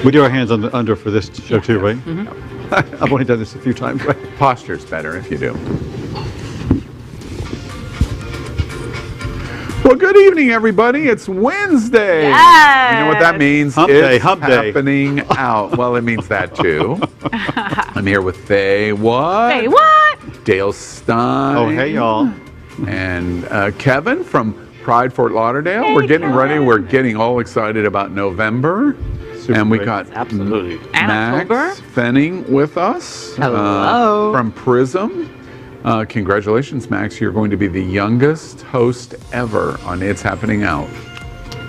We do our hands on the under for this show too, right? I've only done this a few times. Right? Posture's better if you do. Well, good evening, everybody. It's Wednesday. Yes. You know what that means? Hump it's day, hump day. happening out. Well, it means that too. I'm here with Faye. What? Hey, what? Dale Stine. Oh, hey, y'all. And Kevin from Pride Fort Lauderdale. Hey, We're getting ready. Kevin. We're getting all excited about November. Super and we great. got Absolutely. And Maxx October. Fenning with us. Hello. From Prism. Congratulations, Maxx. You're going to be the youngest host ever on It's Happening Out.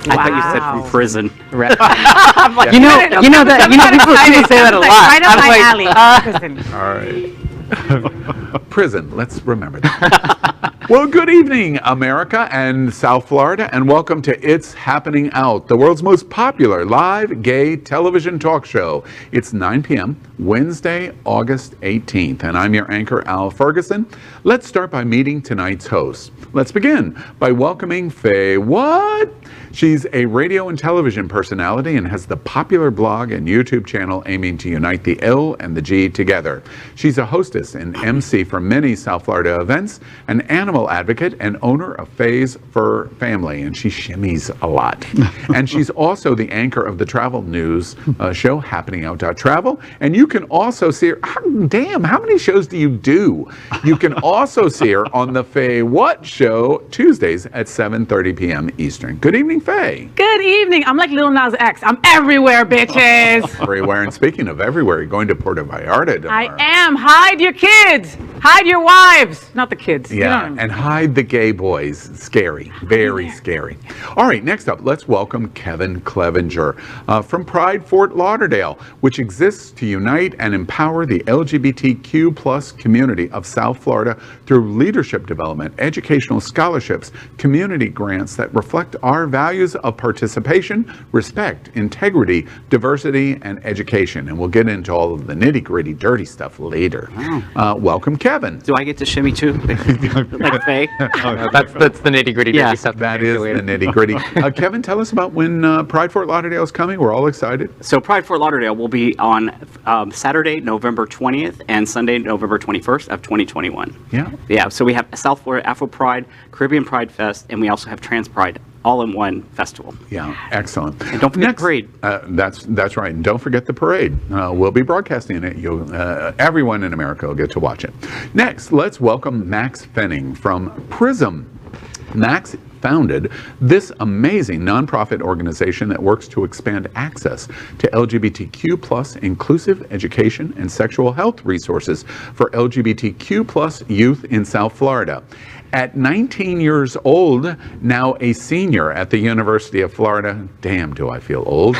I thought you said from prison. I'm like, You know that. You know people say that a lot. Right up my I was alley. Listen. All right. Prison. Let's remember that. Well, good evening, America and South Florida, and welcome to It's Happening Out, the world's most popular live gay television talk show. It's 9 p.m., Wednesday, August 18th, and I'm your anchor, Al Ferguson. Let's start by meeting tonight's host. Let's begin by welcoming Faye. What? She's a radio and television personality and has the popular blog and YouTube channel aiming to unite the L and the G together. She's a hostess and MC for many South Florida events, an animal advocate, and owner of Faye's Fur Family, and she shimmies a lot. And she's also the anchor of the travel news show, Happening Out Travel, and you can also see her, damn, how many shows do you do? You can also see her on the Faye What Show, Tuesdays at 7:30 p.m. Eastern. Good evening, Faye. Good evening. I'm like Lil Nas X. I'm everywhere, bitches. Everywhere. And speaking of everywhere, you're going to Puerto Vallarta tomorrow. I am. Hide your kids. Hide your wives. Not the kids. You know Yeah, what I mean? and hide the gay boys. Scary. Very scary. All right, next up, let's welcome Kevin Clevenger from Pride Fort Lauderdale, which exists to unite and empower the LGBTQ plus community of South Florida through leadership development, educational scholarships, community grants that reflect our values of participation, respect, integrity, diversity, and education. And we'll get into all of the nitty-gritty, dirty stuff later. Welcome, Kevin. Do I get to shimmy too? Like Faye? That's the nitty gritty Yeah. stuff. That is the nitty-gritty. Kevin, tell us about when Pride Fort Lauderdale is coming. We're all excited. So Pride Fort Lauderdale will be on Saturday, November 20th and Sunday, November 21st of 2021. Yeah. Yeah, so we have South Florida Afro Pride, Caribbean Pride Fest, and we also have Trans Pride all in one festival. Yeah, excellent. And don't forget the parade. That's right. And don't forget the parade. We'll be broadcasting it. Everyone in America will get to watch it. Next, let's welcome Maxx Fenning from Prism. Maxx founded this amazing nonprofit organization that works to expand access to LGBTQ plus inclusive education and sexual health resources for LGBTQ plus youth in South Florida. At 19 years old, now a senior at the University of Florida, damn do I feel old,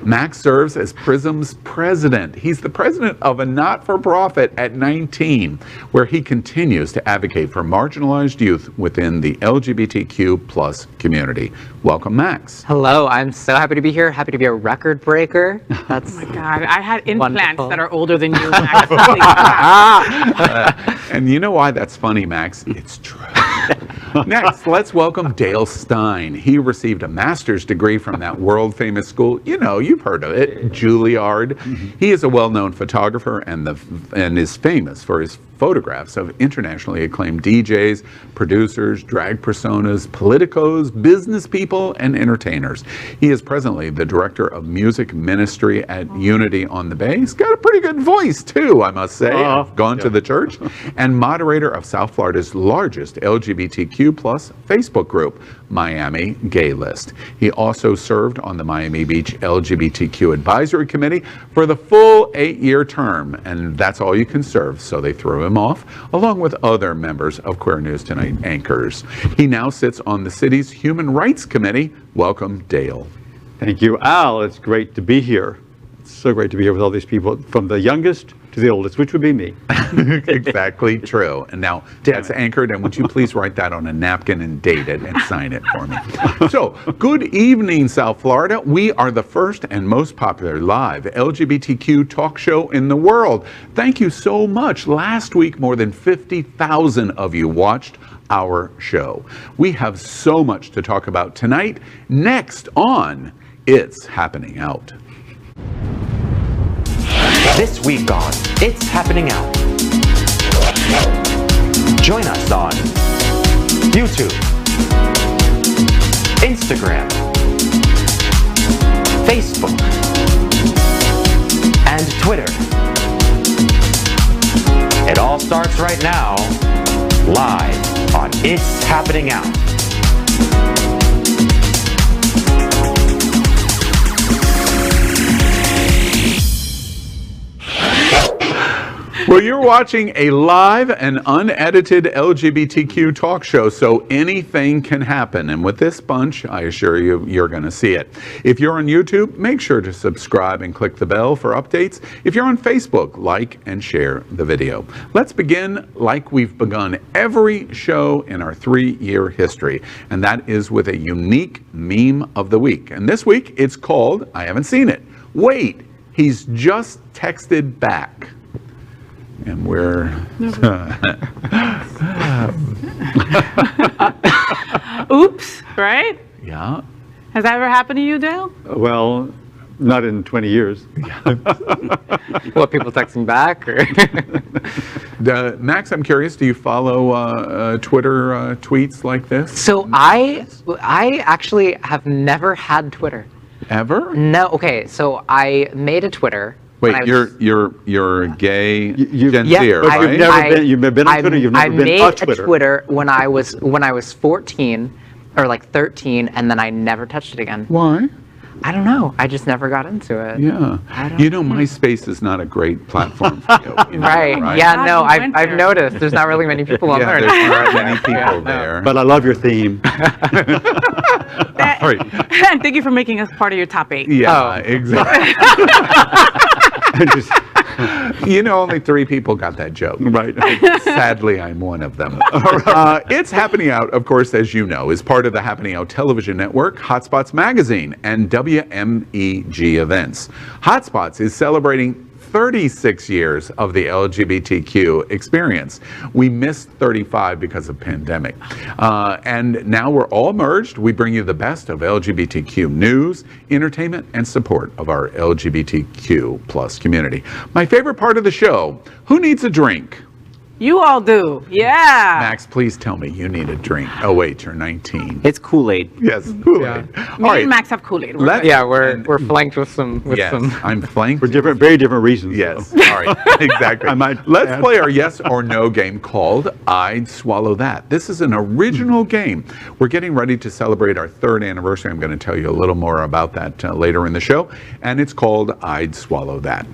Maxx serves as Prism's president. He's the president of a not-for-profit at 19, where he continues to advocate for marginalized youth within the LGBTQ plus community. Welcome, Maxx. Hello, I'm so happy to be here. Happy to be a record breaker. That's God, I had implants Wonderful. that are older than you. Max. And you know why that's funny, Maxx? It's true. Next, let's welcome Dale Stine. He received a master's degree from that world-famous school. You know, you've heard of it, Juilliard. He is a well-known photographer and is famous for his photographs of internationally acclaimed DJs, producers, drag personas, politicos, business people, and entertainers. He is presently the director of music ministry at Unity on the Bay. He's got a pretty good voice, too, I must say. I've gone to the church. And moderator of South Florida's largest LGBTQ plus Facebook group, Miami Gay List. He also served on the Miami Beach LGBTQ Advisory Committee for the full 8-year term, and that's all you can serve, so they threw him off, along with other members of Queer News Tonight anchors. He now sits on the city's Human Rights Committee. Welcome, Dale. Thank you, Al. It's great to be here. It's so great to be here with all these people, from the youngest to the oldest, which would be me. Exactly true. And now that's anchored, and would you please write that on a napkin and date it and sign it for me? So, good evening, South Florida. We are the first and most popular live LGBTQ talk show in the world. Thank you so much. Last week, more than 50,000 of you watched our show. We have so much to talk about tonight. Next on It's Happening Out. This week on It's Happening Out. Join us on YouTube, Instagram, Facebook, and Twitter. It all starts right now, live on It's Happening Out. Well, you're watching a live and unedited LGBTQ talk show, so anything can happen. And with this bunch, I assure you, you're going to see it. If you're on YouTube, make sure to subscribe and click the bell for updates. If you're on Facebook, like and share the video. Let's begin like we've begun every show in our 3-year history, and that is with a unique meme of the week. And this week, it's called, I haven't seen it. Wait, he's just texted back. And we're Oops, right? yeah. Has that ever happened to you, Dale? Well, not in 20 years. What, people texting back? Or? Max, I'm curious, do you follow Twitter tweets like this? So I actually have never had Twitter. Ever? No, okay, so I made a Twitter. when Wait, I was- you're gay you- Gen Yeah, Zer, I- right? You've been on Twitter, you've never been I on made Twitter. a Twitter when I was 14 or like 13, and then I never touched it again. Why? I don't know. I just never got into it. Yeah. I don't You know, MySpace is not a great platform for you. You know Right. that, Yeah. God, No. you went I've there. noticed. There's not really many people on Yeah, there. there's not many people Yeah, no. there. But I love your theme. All right. And thank you for making us part of your top 8. Yeah, Oh. exactly. Just- You know, only 3 people got that joke. right. Sadly, I'm one of them. It's Happening Out, of course, as you know, is part of the Happening Out television network, Hotspots Magazine, and WMEG Events. Hotspots is celebrating 36 years of the LGBTQ experience. We missed 35 because of pandemic. And now we're all merged. We bring you the best of LGBTQ news, entertainment, and support of our LGBTQ plus community. My favorite part of the show, who needs a drink? You all do. Yeah. Max, please tell me you need a drink. Oh, wait, you're 19. It's Kool-Aid. Yes, Kool-Aid. Me and Max have Kool-Aid. We're Let- good. Yeah, we're flanked with some. Yes, I'm flanked. For very different reasons. Yes. though. All right. Exactly. I might Let's add. play our yes or no game called I'd Swallow That. This is an original game. We're getting ready to celebrate our 3rd anniversary. I'm going to tell you a little more about that later in the show. And it's called I'd Swallow That.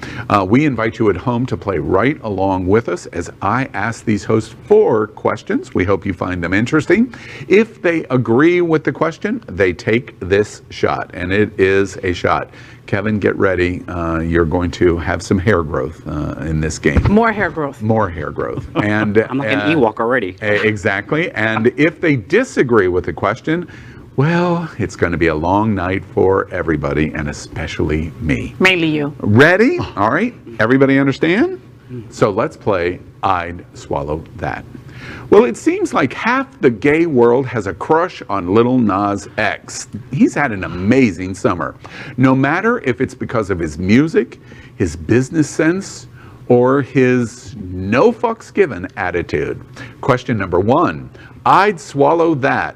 We invite you at home to play right along with us as I ask these hosts 4 questions. We hope you find them interesting. If they agree with the question, they take this shot, and it is a shot. Kevin, get ready. You're going to have some hair growth in this game. More hair growth. More hair growth. And I'm like an Ewok already. Exactly. And if they disagree with the question, well, it's going to be a long night for everybody, and especially me. Mainly you. Ready? All right. Everybody understand? So let's play I'd Swallow That. Well, it seems like half the gay world has a crush on Lil Nas X. He's had an amazing summer. No matter if it's because of his music, his business sense, or his no fucks given attitude. Question number 1. I'd swallow that.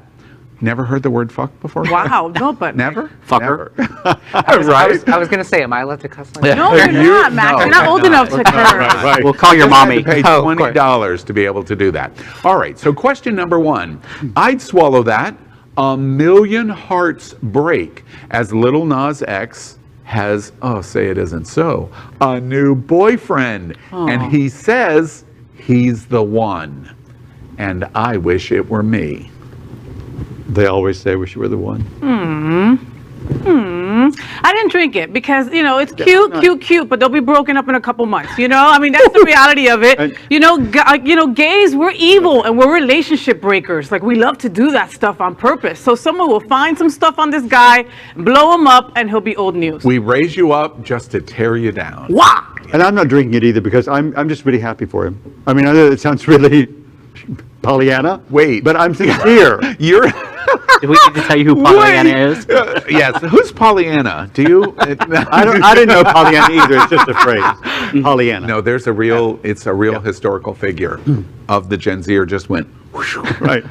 Never heard the word fuck before? Wow. No, but. Never? Fucker. Never. I was gonna say, am I allowed to cuss like that? No, you're not, Max. no, You're not old no. enough to curse. Right. We'll call your Just had mommy. to pay Oh, of course. $20 to be able to do that. All right, so question number 1. I'd swallow that. A million hearts break as Lil Nas X has, oh, say it isn't so, a new boyfriend. And he says he's the one. And I wish it were me. They always say, wish you were the one. I didn't drink it because, it's cute, but they'll be broken up in a couple months, I mean, that's the reality of it. And- Gays, we're evil and we're relationship breakers. Like, we love to do that stuff on purpose. So someone will find some stuff on this guy, blow him up, and he'll be old news. We raise you up just to tear you down. Wah! And I'm not drinking it either because I'm just really happy for him. I mean, I know it sounds really Pollyanna. Wait. But I'm sincere. You're Do we need to tell you who Pollyanna is? Yes. Who's Pollyanna? Do you? I didn't know Pollyanna either. It's just a phrase. Pollyanna. No, there's a real. It's a real historical figure of the Gen Zer. Just went. Right.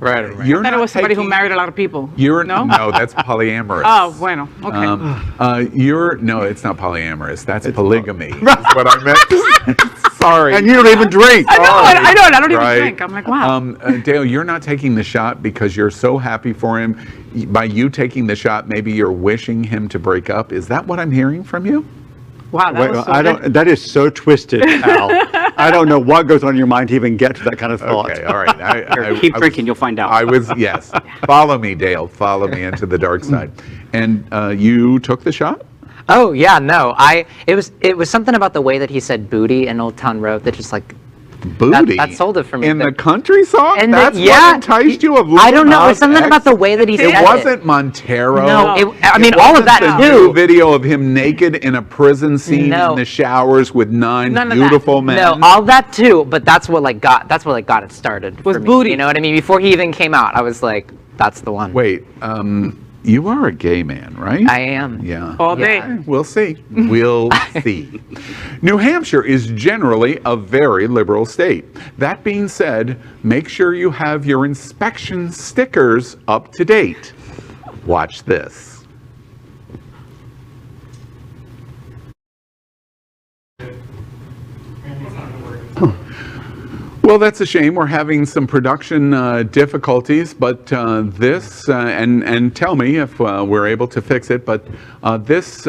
Right. You're I thought it not was somebody who taking- married a lot of people. You're no? no, that's polyamorous. Oh, bueno. Okay. No, it's not polyamorous. That's polygamy. That's what I meant. To say. Sorry. And you don't even drink. I know. I don't even Right. drink. I'm like, wow. Dale, you're not taking the shot because you're so happy for him. By you taking the shot, maybe you're wishing him to break up. Is that what I'm hearing from you? Wow, that was so I good. don't. That is so twisted, Al. I don't know what goes on in your mind to even get to that kind of thought. Okay, all right. Keep drinking, you'll find out. I was, yes. Follow me, Dale. Follow me into the dark side. And you took the shot? Oh yeah, no. It was something about the way that he said booty in Old Town Road that just like Booty. that sold it for me. In the country song? And That's yeah, what enticed you of I don't Lil know. Nas It's something X? about the way that he said It wasn't Montero. No, I mean It all of wasn't that the new too. video of him naked in a prison scene No. in the showers with nine None of that. beautiful men. No, all that too. But that's what got it started. Was for me. booty. You know what I mean? Before he even came out, I was like, that's the one. Wait, you are a gay man, right? I am. Yeah. All day. Yeah. We'll see. We'll see. New Hampshire is generally a very liberal state. That being said, make sure you have your inspection stickers up to date. Watch this. Well, that's a shame. We're having some production difficulties, but and tell me if we're able to fix it, but this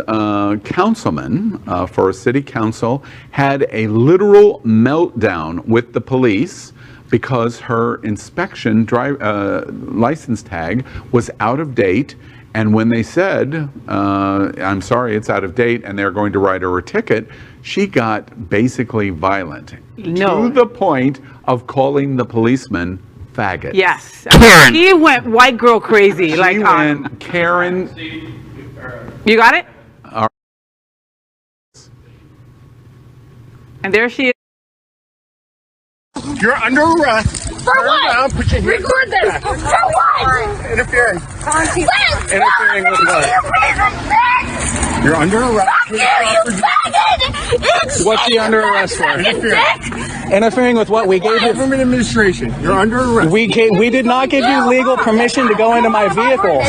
councilman for city council had a literal meltdown with the police because her inspection license tag was out of date. And when they said, I'm sorry, it's out of date, and they're going to write her a ticket, she got basically violent. No. To the point of calling the policeman faggots. Yes. Karen. He went white girl crazy. She like, went, Karen, you got it? All And there she is. You're under arrest. For Turn what? around, put your hands Record this. back. For what? Interfering. Liz, Interfering with what? You piece of shit! You're under arrest. Fuck you, you faggot! It's What's he under arrest for? fucking dick! Interfering with what? We gave you government administration. You're under arrest. We did not give you legal permission to go into my vehicle.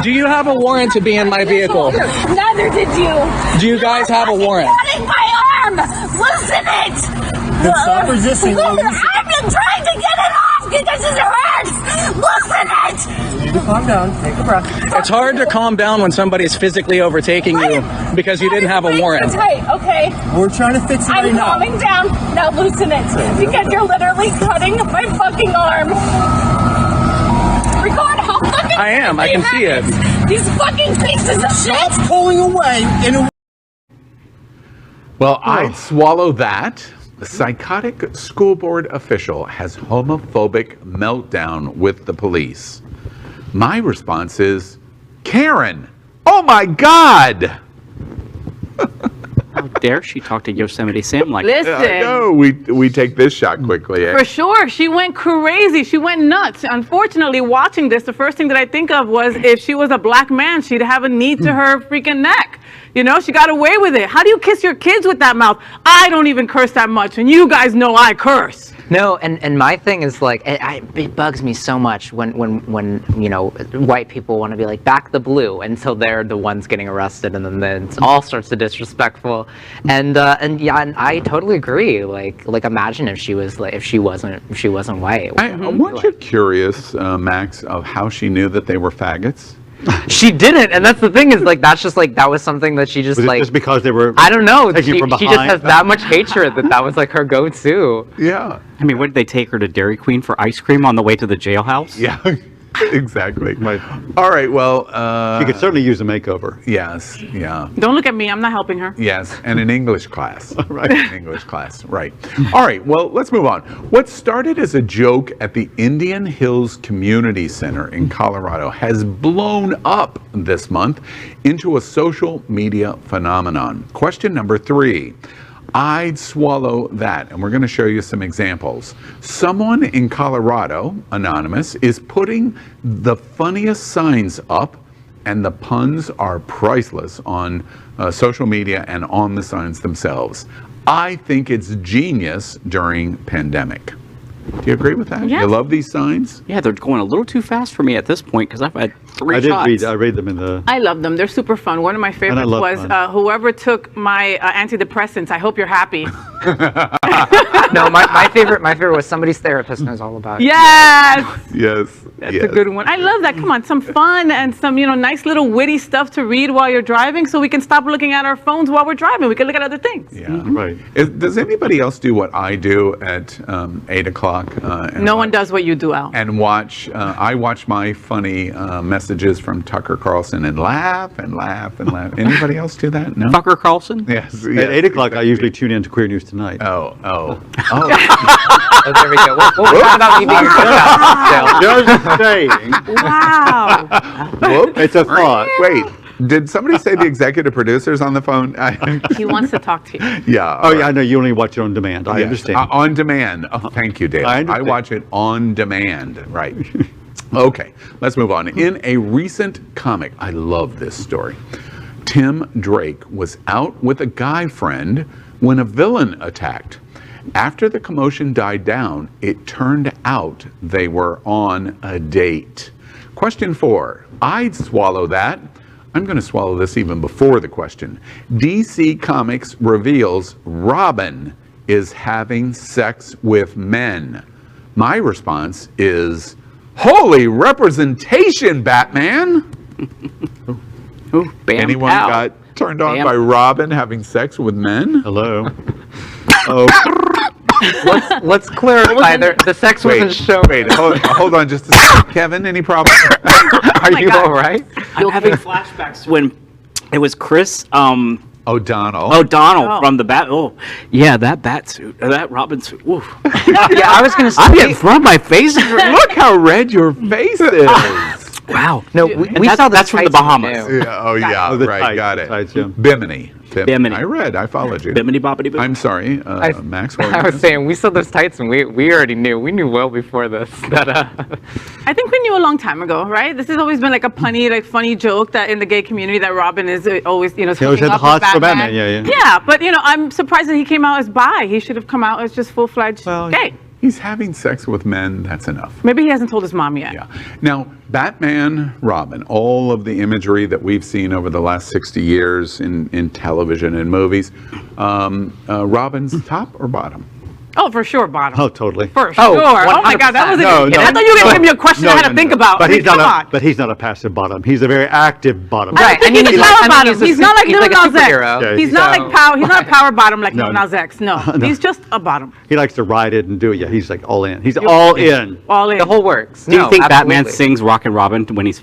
Do you have a warrant to be in my vehicle? Neither did you. Do you guys have a warrant? Cutting my arm! Loosen it! Then stop resisting. I've been trying to get it off because it hurts! Loosen it! You need to calm down. Take a breath. It's hard to calm down when somebody's physically overtaking you because you didn't have a warrant. Tight, okay? We're trying to fix it I'm calming down. Now loosen it because you're literally cutting my fucking arm. Record how fucking I am. I can see it. These fucking pieces of shit. Stop pulling away in a Well, I'd swallow that. The psychotic school board official has homophobic meltdown with the police. My response is, Karen, oh my God! How dare she talk to Yosemite Sam like that? Listen. No, we take this shot quickly. Eh? For sure. She went crazy. She went nuts. Unfortunately, watching this, the first thing that I think of was if she was a black man, she'd have a knee to her freaking neck. You know, she got away with it. How do you kiss your kids with that mouth? I don't even curse that much, and you guys know I curse. No, and my thing is like it bugs me so much when you know white people want to be like back the blue until they're the ones getting arrested and then it's all sorts of disrespectful and yeah, and I totally agree. Like imagine if she wasn't white. Weren't you curious, Max, of how she knew that they were faggots? She didn't, and that's the thing is like that's just like that was something that she just Was it like just because they were I don't know. taking She from just behind? has that much hatred that was like her go-to. Yeah. I mean, what did they take her to Dairy Queen for ice cream on the way to the jailhouse? Yeah, exactly. Right. All right, well, She could certainly use a makeover. yes, yeah. Don't look at me. I'm not helping her. Yes, and an English class. Right. An English class, right. All right, well, let's move on. What started as a joke at the Indian Hills Community Center in Colorado has blown up this month into a social media phenomenon. Question number 3. I'd swallow that. And we're going to show you some examples. Someone in Colorado, anonymous, is putting the funniest signs up, and the puns are priceless on social media and on the signs themselves. I think it's genius during pandemic. Do you agree with that? Yes. You love these signs? Yeah, they're going a little too fast for me at this point because I've had 3 shots. I read them in the... I love them. They're super fun. One of my favorites love was fun. whoever took my antidepressants. I hope you're happy. No, my favorite was somebody's therapist knows all about it. Yes. Yes. That's a good one. I love that. Come on, some fun and some, nice little witty stuff to read while you're driving so we can stop looking at our phones while we're driving. We can look at other things. Yeah. Right. Does anybody else do what I do at 8 o'clock? No one does what you do, Al. And I watch my funny messages from Tucker Carlson and laugh and laugh and laugh. Anybody else do that? No? Tucker Carlson? Yes. At 8 o'clock, I usually tune in to Queer News Tonight. Oh. Oh, there we go. We'll talk about me being Just saying. Wow. Whoops. It's a thought. Wait, did somebody say the executive producer's on the phone? He wants to talk to you. Yeah. Oh, yeah, I know. You only watch it on demand. I Yes. understand. On demand. Oh, thank you, Dale. I I understand. watch it on demand. Right. Okay, let's move on. In a recent comic, I love this story. Tim Drake was out with a guy friend when a villain attacked. After the commotion died down, it turned out they were on a date. Question 4. I'd swallow that. I'm going to swallow this even before the question. DC Comics reveals Robin is having sex with men. My response is, holy representation, Batman! Ooh, bam, Anyone pow. got turned on Bam. by Robin having sex with men? Hello. Oh, Let's clarify. The sex wasn't shown. Wait, hold on just a second. Kevin, any problem? Are you all right? I'm having flashbacks when it was Chris O'Donnell. O'Donnell from the Bat. Oh, yeah, that bat suit, that Robin suit. Ooh. Yeah, I was gonna say. I'm getting from my face. Look how red your face is. Wow. No, we that's, saw the that's from the tights Bahamas. too. Yeah, oh, yeah, Oh, the right, tights, got the it. tights, yeah. Bimini. Bimini. I followed you. Bimini boppity boo. I'm sorry, Max. what were you I gonna was saying we saw those tights and we already knew. We knew well before this that I think we knew a long time ago, right? This has always been like a funny joke that in the gay community that Robin is always, he always hooking had the up with hots for Batman. Yeah. Yeah, but I'm surprised that he came out as bi. He should have come out as just full-fledged gay. He's having sex with men, that's enough. Maybe he hasn't told his mom yet. Yeah. Now, Batman, Robin, all of the imagery that we've seen over the last 60 years in television and movies, Robin's top or bottom? Oh, for sure, bottom. Oh, totally. For sure. Oh my God, that was I thought you were going to give me a question I had to think about. But I mean, he's not come on. But he's not a passive bottom. He's a very active bottom. I don't think he's a power bottom. He's not like he's Lil like a Nas X. superhero. Yeah, He's not like power. He's not a power bottom like No. Lil Nas X. No, he's just a bottom. He likes to ride it and do it. Yeah, he's like all in. He's all in. All in. the whole works. Do you No, think Batman absolutely. sings Rockin' Robin when he's...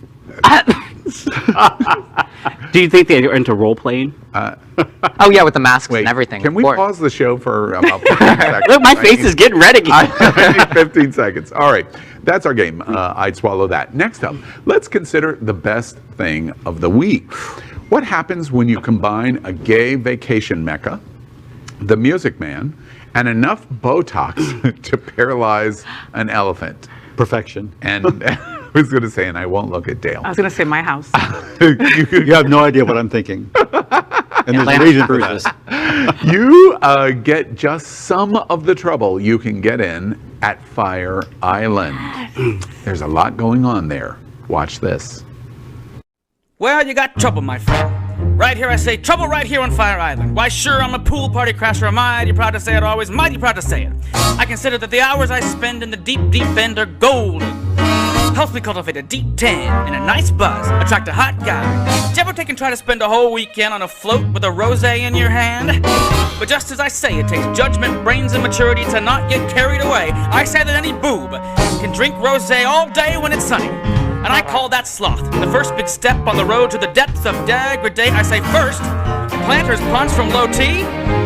Do you think they're into role playing? Oh yeah, with the masks Wait, and everything. can we of course. pause the show for about 15 seconds? Look, my face is getting red again. I need 15 seconds. All right, that's our game. I'd swallow that. Next up, let's consider the best thing of the week. What happens when you combine a gay vacation mecca, the Music Man, and enough Botox to paralyze an elephant? Perfection. And I was going to say, and I won't look at Dale. I was going to say my house. You have no idea what I'm thinking. And there's a Atlantic reason for Cruises. that. You get just some of the trouble you can get in at Fire Island. There's a lot going on there. Watch this. Well, you got trouble, my friend. Right here I say trouble right here on Fire Island. Why sure, I'm a pool party crasher, mighty proud to say it, always mighty proud to say it. I consider that the hours I spend in the deep, deep end are golden. Helps me cultivate a deep tan and a nice buzz, attract a hot guy. Did you ever take and try to spend a whole weekend on a float with a rosé in your hand? But just as I say, it takes judgment, brains, and maturity to not get carried away. I say that any boob can drink rosé all day when it's sunny. And I call that sloth. The first big step on the road to the depths of degradation. I say first, Planters punch from low T,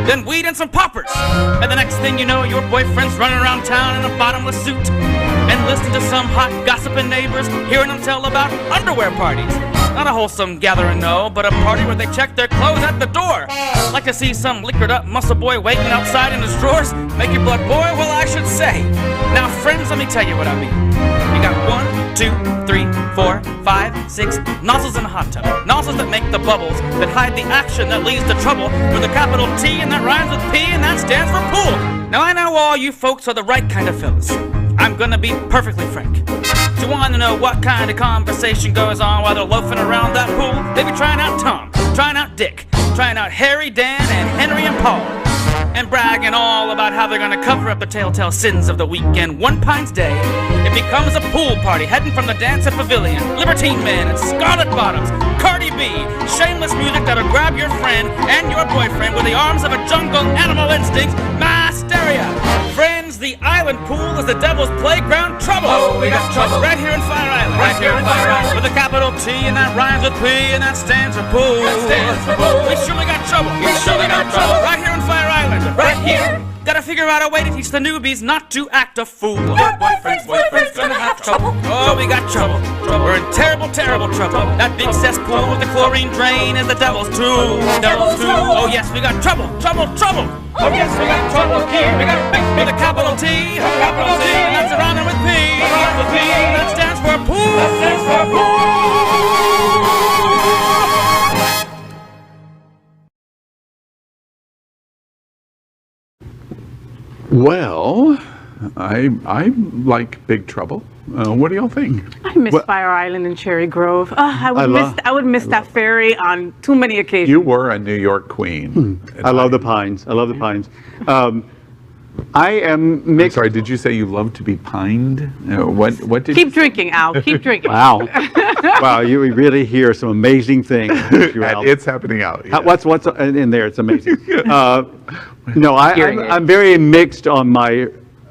then weed and some poppers. And the next thing you know, your boyfriend's running around town in a bottomless suit and listening to some hot gossiping neighbors, hearing them tell about underwear parties. Not a wholesome gathering, no, but a party where they check their clothes at the door. Like to see some liquored up muscle boy waiting outside in his drawers? Make your blood boil? Well, I should say. Now, friends, let me tell you what I mean. You got 1, 2, 3, 4, 5, 6 nozzles in a hot tub. Nozzles that make the bubbles, that hide the action that leads to trouble, with a capital T and that rhymes with P and that stands for pool. Now, I know all you folks are the right kind of fellas. I'm gonna be perfectly frank. Do you want to know what kind of conversation goes on while they're loafing around that pool? They be trying out Tom, trying out Dick, trying out Harry, Dan, and Henry and Paul, and bragging all about how they're gonna cover up the telltale sins of the weekend. One Pines Day, it becomes a pool party heading from the dance at Pavilion. Libertine Men and Scarlet Bottoms, Cardi B, shameless music that'll grab your friend and your boyfriend with the arms of a jungle animal instinct, mass hysteria. Friends, the island pool is the devil's playground trouble. Oh, we got trouble. Right here in Fire Island. Right here in Fire Island. With a capital T and that rhymes with P and that stands for pool. That stands for pool. We surely got trouble. We surely got trouble. Right here in Fire Island. Right here. Gotta figure out a way to teach the newbies not to act a fool. Your boyfriend's gonna have trouble. Oh, we got trouble. We're in terrible, terrible trouble. That big cesspool with the chlorine drain is the devil's tool. Devil's tool. Oh yes, we got trouble, trouble, trouble. Oh yes, we got trouble here. We got big with a capital T, and that's surrounded with P. That stands for pool. That stands for pool. Well, I like Big Trouble. What do y'all think? I miss Fire Island and Cherry Grove. I would miss that ferry on too many occasions. You were a New York queen. I love the Pines. I love the Pines. I am mixed. I'm sorry, did you say you love to be pined? What did Keep drinking, Al. Keep drinking. Wow. Wow, you really hear some amazing things. And it's happening out. Yeah. What's in there? It's amazing. No, I'm very mixed on my.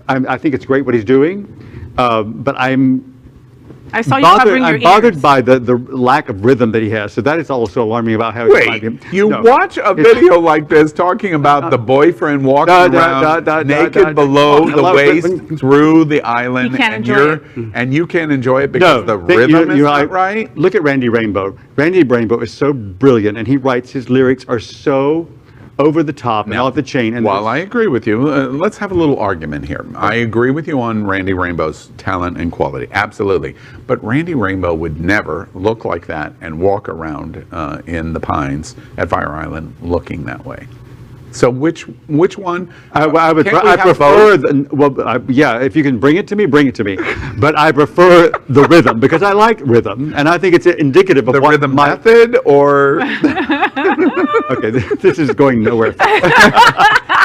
I think it's great what he's doing, but I saw you covering your I'm bothered by the lack of rhythm that he has. So that is also alarming about how Wait, watch a video like this talking about the boyfriend walking around naked below the waist through the island, and you can't enjoy it because the rhythm is not right. Look at Randy Rainbow. Randy Rainbow is so brilliant, and he writes, his lyrics are so over the top and off the chain. And while I agree with you, let's have a little argument here. I agree with you on Randy Rainbow's talent and quality, absolutely. But Randy Rainbow would never look like that and walk around in the Pines at Fire Island looking that way. So which one? I prefer if you can bring it to me, bring it to me. But I prefer the rhythm because I like rhythm, and I think it's indicative of the rhythm method. Or okay, this is going nowhere.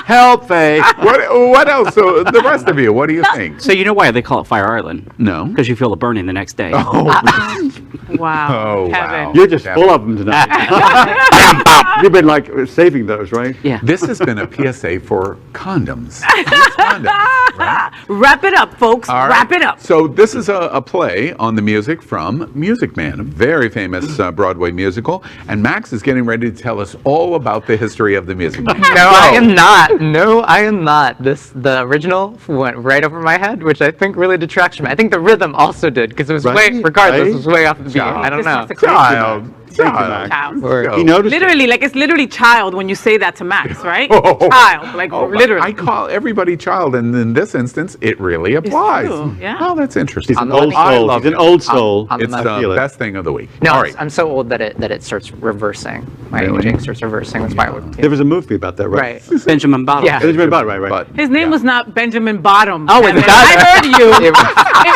Help, Faye. What else? So the rest of you, what do you think? So you know why they call it Fire Island? No, because you feel the burning the next day. Wow. Oh, wow. You're just full of them tonight. You've been like saving those, right? Yeah. This has been a PSA for condoms. Right? Wrap it up, folks. Right. Wrap it up. So this is a play on the music from Music Man, a very famous Broadway musical. And Max is getting ready to tell us all about the history of the Music Man. No, I am not. No, I am not. The original went right over my head, which I think really detracts from it. I think the rhythm also did, because it was it was way off the beat. I don't know. Child. He noticed literally, like it's literally child when you say that to Max, right? Child, like literally. I call everybody child, and in this instance, it really applies. Yeah. Oh, that's interesting. He's an old soul. He's an old soul. It's the best thing of the week. No, I'm so old that it starts reversing. My aging starts reversing. That's why there was a movie about that, right? Benjamin Bottom. Yeah. Benjamin Bottom, right. His name was not Benjamin Bottom. Oh, it's not. I heard you. It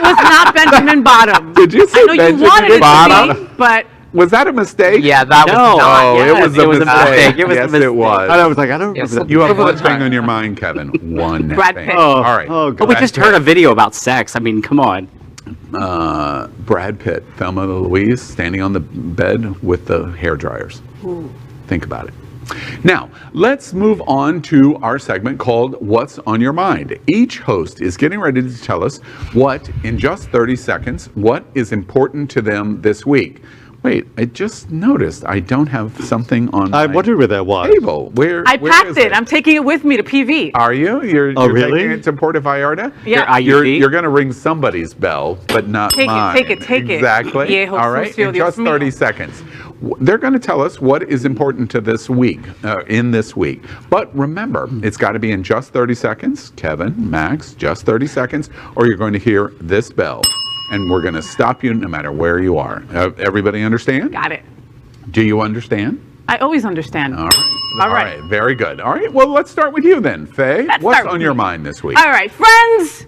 was not Benjamin Bottom. Did you say Benjamin Bottom? But was that a mistake? Yeah, that was not. It was a mistake. Yes, it was. I was like, I don't remember that. You have one thing on your mind, Kevin. One Brad thing. Pitt. All right. But we just heard a video about sex. I mean, come on. Brad Pitt, Thelma and Louise, standing on the bed with the hair dryers. Think about it. Now, let's move on to our segment called What's on Your Mind. Each host is getting ready to tell us in just 30 seconds, what is important to them this week. Wait, I just noticed I don't have something on I my wondered where that was. table. Where I where packed is it. I'm taking it with me to PV. Are you? You're really? taking it to Puerto Vallarta? Yeah. You're going to ring somebody's bell, but not Take it, mine. take it, take it. Exactly. Viejo All right. sucio, In Dios just mío. 30 seconds. They're going to tell us what is important to this week, in this week. But remember, it's got to be in just 30 seconds. Kevin, Max, just 30 seconds, or you're going to hear this bell. And we're going to stop you no matter where you are. Everybody understand? Got it. Do you understand? I always understand. All right. All right. Very good. All right. Well, let's start with you then, Faye. Let's What's start with on your me. mind this week? All right, friends.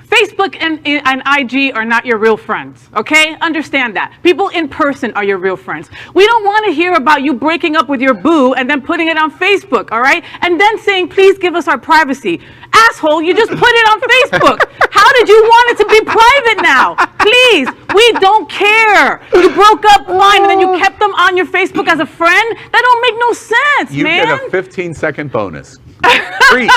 Facebook and IG are not your real friends, okay? Understand that. People in person are your real friends. We don't want to hear about you breaking up with your boo and then putting it on Facebook, all right? And then saying, please give us our privacy. Asshole, you just put it on Facebook. How did you want it to be private now? Please, we don't care. You broke up, fine, and then you kept them on your Facebook as a friend? That don't make no sense, You man. get a 15-second bonus. Preach.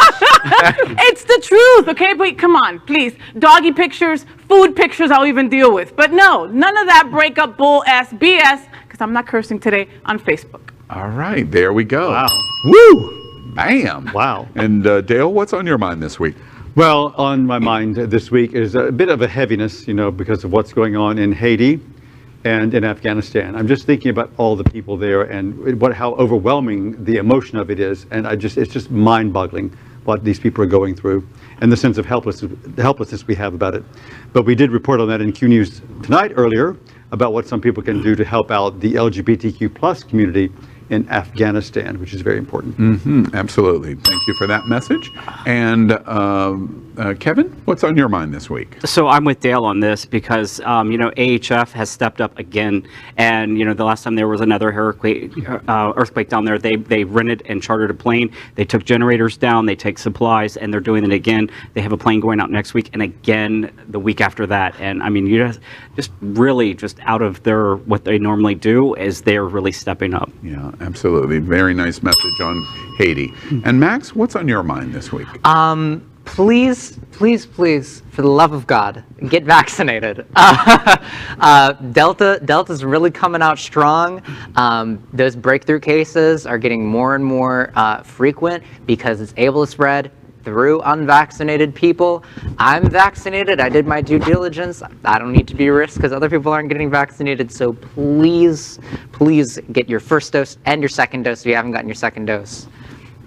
It's the truth, okay? But come on, please. Doggy pictures, food pictures I'll even deal with. But no, none of that breakup bull ass BS, because I'm not cursing today on Facebook. All right, there we go. Wow. Woo! Bam. Wow. And Dale, what's on your mind this week? Well, on my mind this week is a bit of a heaviness, because of what's going on in Haiti and in Afghanistan. I'm just thinking about all the people there and how overwhelming the emotion of it is. And it's just mind-boggling what these people are going through and the sense of helplessness we have about it. But we did report on that in Q News tonight earlier about what some people can do to help out the LGBTQ plus community in Afghanistan, which is very important. Absolutely. Thank you for that message. And Kevin, what's on your mind this week? So I'm with Dale on this because, AHF has stepped up again. And, the last time there was another earthquake down there, they rented and chartered a plane. They took generators down, they take supplies, and they're doing it again. They have a plane going out next week and again the week after that. And I mean, you just really just out of what they normally do is they're really stepping up. Yeah, absolutely. Very nice message on Haiti. And Max, what's on your mind this week? Please, for the love of God, get vaccinated. Delta's really coming out strong. Those breakthrough cases are getting more and more frequent because it's able to spread through unvaccinated people. I'm vaccinated. I did my due diligence. I don't need to be risked because other people aren't getting vaccinated. So please get your first dose and your second dose if you haven't gotten your second dose.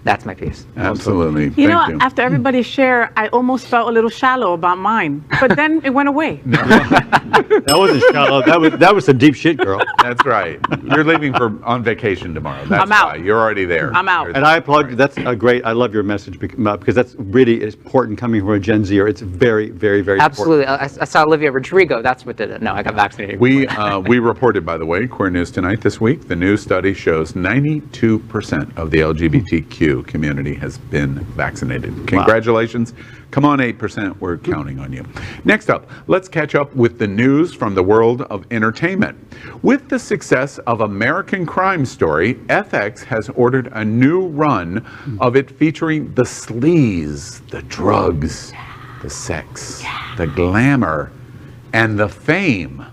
That's my piece. Absolutely. Thank you. After everybody's share, I almost felt a little shallow about mine, but then it went away. That wasn't shallow. That was some deep shit, girl. That's right. You're leaving on vacation tomorrow. That's I'm out. why. You're already there. I'm out. And I applaud you. That's great. I love your message because that's really important coming from a Gen Zer. It's very, very, very Absolutely. important. I saw Olivia Rodrigo. That's what did it. No, I got vaccinated. We reported, by the way, Queer News Tonight this week, the new study shows 92% of the LGBTQ community has been vaccinated. Congratulations. Come on, 8%. We're counting on you. Next up, let's catch up with the news from the world of entertainment. With the success of American Crime Story, FX has ordered a new run of it featuring the sleaze, the drugs, the sex, the glamour, and the fame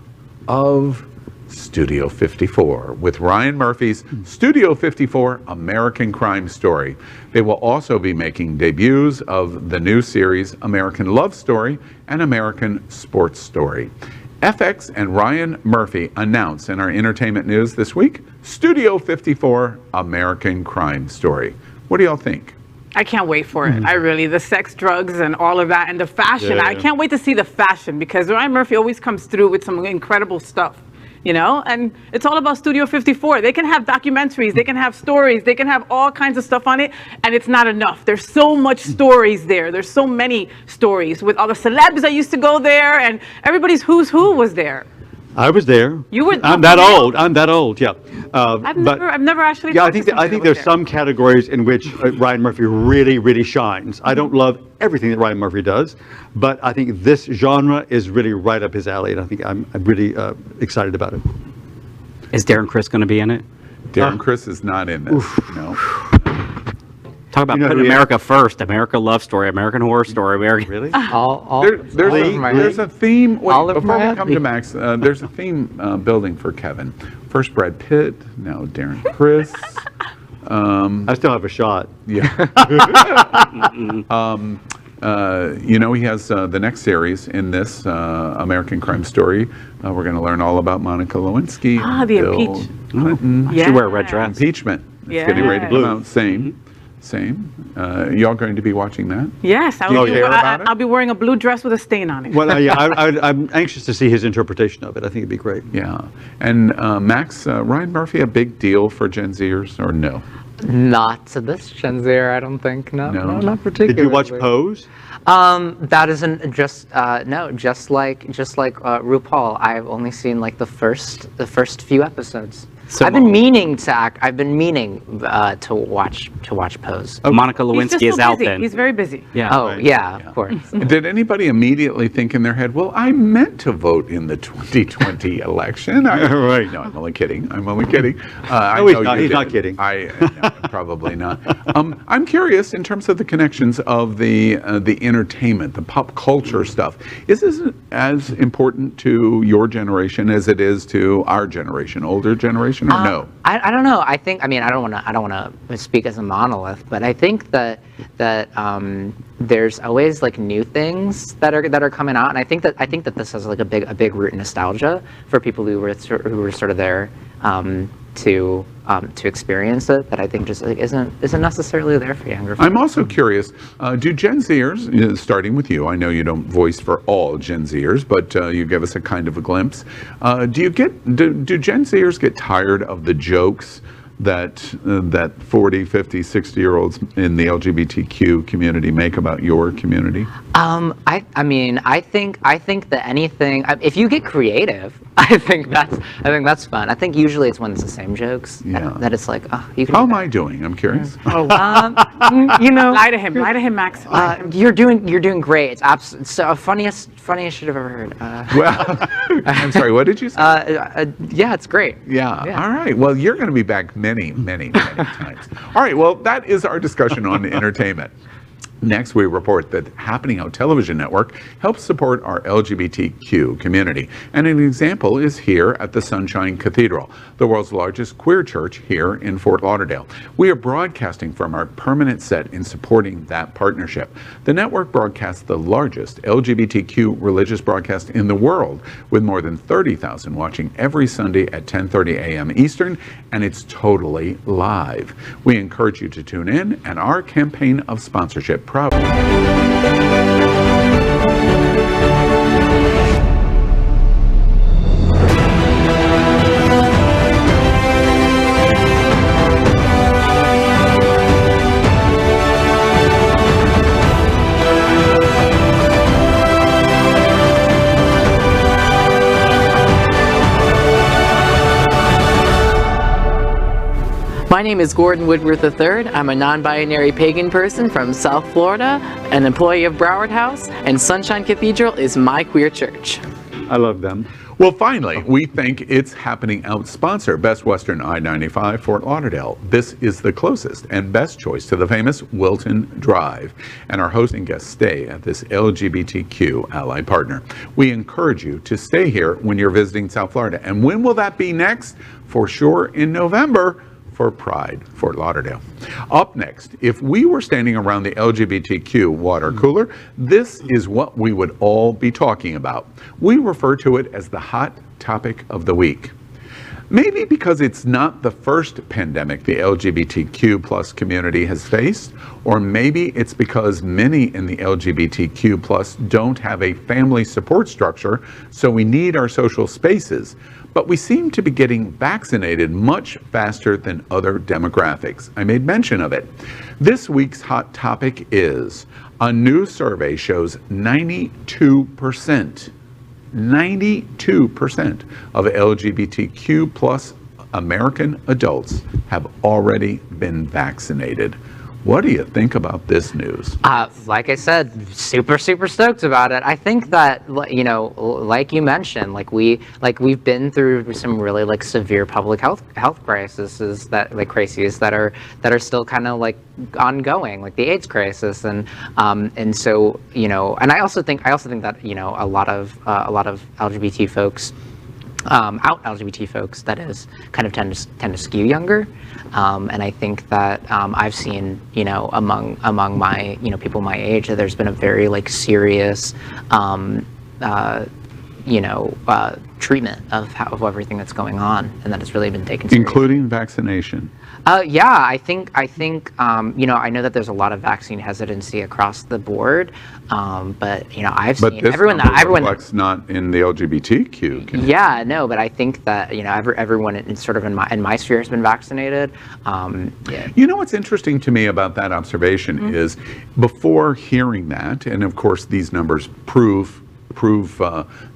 of Studio 54 with Ryan Murphy's Studio 54 American Crime Story. They will also be making debuts of the new series American Love Story and American Sports Story. FX and Ryan Murphy announced in our entertainment news this week Studio 54 American Crime Story. What do y'all think? I can't wait for it. The sex, drugs, and all of that, and the fashion. Yeah. I can't wait to see the fashion because Ryan Murphy always comes through with some incredible stuff. And it's all about Studio 54. They can have documentaries, they can have stories, they can have all kinds of stuff on it, and it's not enough. There's so much stories there. There's so many stories with all the celebs that used to go there, and everybody's who's who was there. I was there. You were. I'm that old. I'm that old. Yeah. I've never actually. Yeah, talked to somebody I think that was there's there. some categories in which Ryan Murphy really, really shines. I don't love everything that Ryan Murphy does, but I think this genre is really right up his alley, and I think I'm really excited about it. Is Darren Criss going to be in it? Darren Criss is not in this. No. Talk about You know putting who he is? America first. America Love Story, American Horror Story, American. Really? All There's a theme. Wait, All over before my we come head. to Max, there's a theme building for Kevin. First Brad Pitt, now Darren Criss. I still have a shot. Yeah. He has the next series in this American Crime Story. We're going to learn all about Monica Lewinsky. Ah, and the Bill impeach. Clinton. I should wear a red dress. Impeachment. It's getting ready to come Yes. out. Same. Y'all going to be watching that? Yes, Do you care about it? I'll be wearing a blue dress with a stain on it. Well, I'm anxious to see his interpretation of it. I think it'd be great. Yeah. And Max, Ryan Murphy, a big deal for Gen Zers or no? Not to this Gen Z, I don't think. No, not particularly. Did you watch Pose? That isn't just just like RuPaul. I've only seen like the first few episodes. So- I've been meaning to watch Pose. Monica He's just Lewinsky is so out busy. then. He's very busy. Yeah. Oh yeah, of course. Did anybody immediately think in their head, well, I meant to vote in the 2020 election? Right. No, I'm only kidding. I know he's you not. He's not did. kidding. No, probably not. I'm curious in terms of the connections of the entertainment, the pop culture stuff. Is this as important to your generation as it is to our generation, older generation, or no? I don't know. I don't want to speak as a monolith, but I think that there's always like new things that are coming out, and I think that this has like a big root in nostalgia for people who were sort of there to experience it, that I think just like, isn't necessarily there for younger people. I'm also curious, do Gen Zers, starting with you, I know you don't voice for all Gen Zers, but you give us a kind of a glimpse. Do Gen Zers get tired of the jokes that 40, 50, 60-year-olds in the LGBTQ community make about your community? I think that anything, if you get creative, I think that's fun. I think usually it's when it's the same jokes that it's like, oh, you can. How am I doing? I'm curious. Lie to him, Max. You're doing great. It's so funniest shit I've ever heard. Well, I'm sorry, what did you say? Yeah, it's great. Yeah. All right. Well, you're going to be back many times. All right. Well, that is our discussion on entertainment. Next, we report that Happening Out Television Network helps support our LGBTQ community. And an example is here at the Sunshine Cathedral, the world's largest queer church here in Fort Lauderdale. We are broadcasting from our permanent set in supporting that partnership. The network broadcasts the largest LGBTQ religious broadcast in the world, with more than 30,000 watching every Sunday at 10:30 a.m. Eastern, and it's totally live. We encourage you to tune in, and our campaign of sponsorship proudly. My name is Gordon Woodworth III. I'm a non-binary pagan person from South Florida, an employee of Broward House, and Sunshine Cathedral is my queer church. I love them. Well, finally, we thank It's Happening Out sponsor, Best Western I-95 Fort Lauderdale. This is the closest and best choice to the famous Wilton Drive, and our hosting guests stay at this LGBTQ ally partner. We encourage you to stay here when you're visiting South Florida. And when will that be next? For sure in November, for Pride, Fort Lauderdale. Up next, if we were standing around the LGBTQ water cooler, this is what we would all be talking about. We refer to it as the hot topic of the week. Maybe because it's not the first pandemic the LGBTQ plus community has faced, or maybe it's because many in the LGBTQ plus don't have a family support structure, so we need our social spaces. But we seem to be getting vaccinated much faster than other demographics. I made mention of it. This week's hot topic is, a new survey shows 92% of LGBTQ plus American adults have already been vaccinated. What do you think about this news? Like I said, super stoked about it. I think that, you know, like you mentioned, we've been through some really like severe public health crises that are still kind of like ongoing, like the AIDS crisis, and so, you know, and I also think that, you know, a lot of LGBT folks, LGBT folks, that is, kind of tend to skew younger, and I think that I've seen, you know, among my, you know, people my age, that there's been a very like serious, treatment of everything that's going on, and that it's really been taken seriously. Including vaccination. Yeah, I think you know, I know that there's a lot of vaccine hesitancy across the board, but you know, I've seen everyone reflects not in the LGBTQ community. Yeah, no, but I think that, you know, everyone in sort of in my sphere has been vaccinated. Yeah. You know what's interesting to me about that observation is, before hearing that, and of course these numbers prove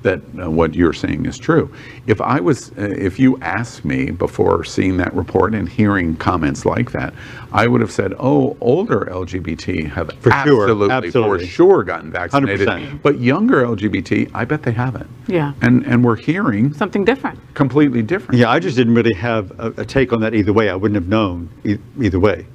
that what you're saying is true. If you asked me before seeing that report and hearing comments like that, I would have said, oh, older LGBT have absolutely for sure gotten vaccinated. 100%. But younger LGBT, I bet they haven't. Yeah. And we're hearing Something different. completely different. Yeah, I just didn't really have a take on that either way. I wouldn't have known either way.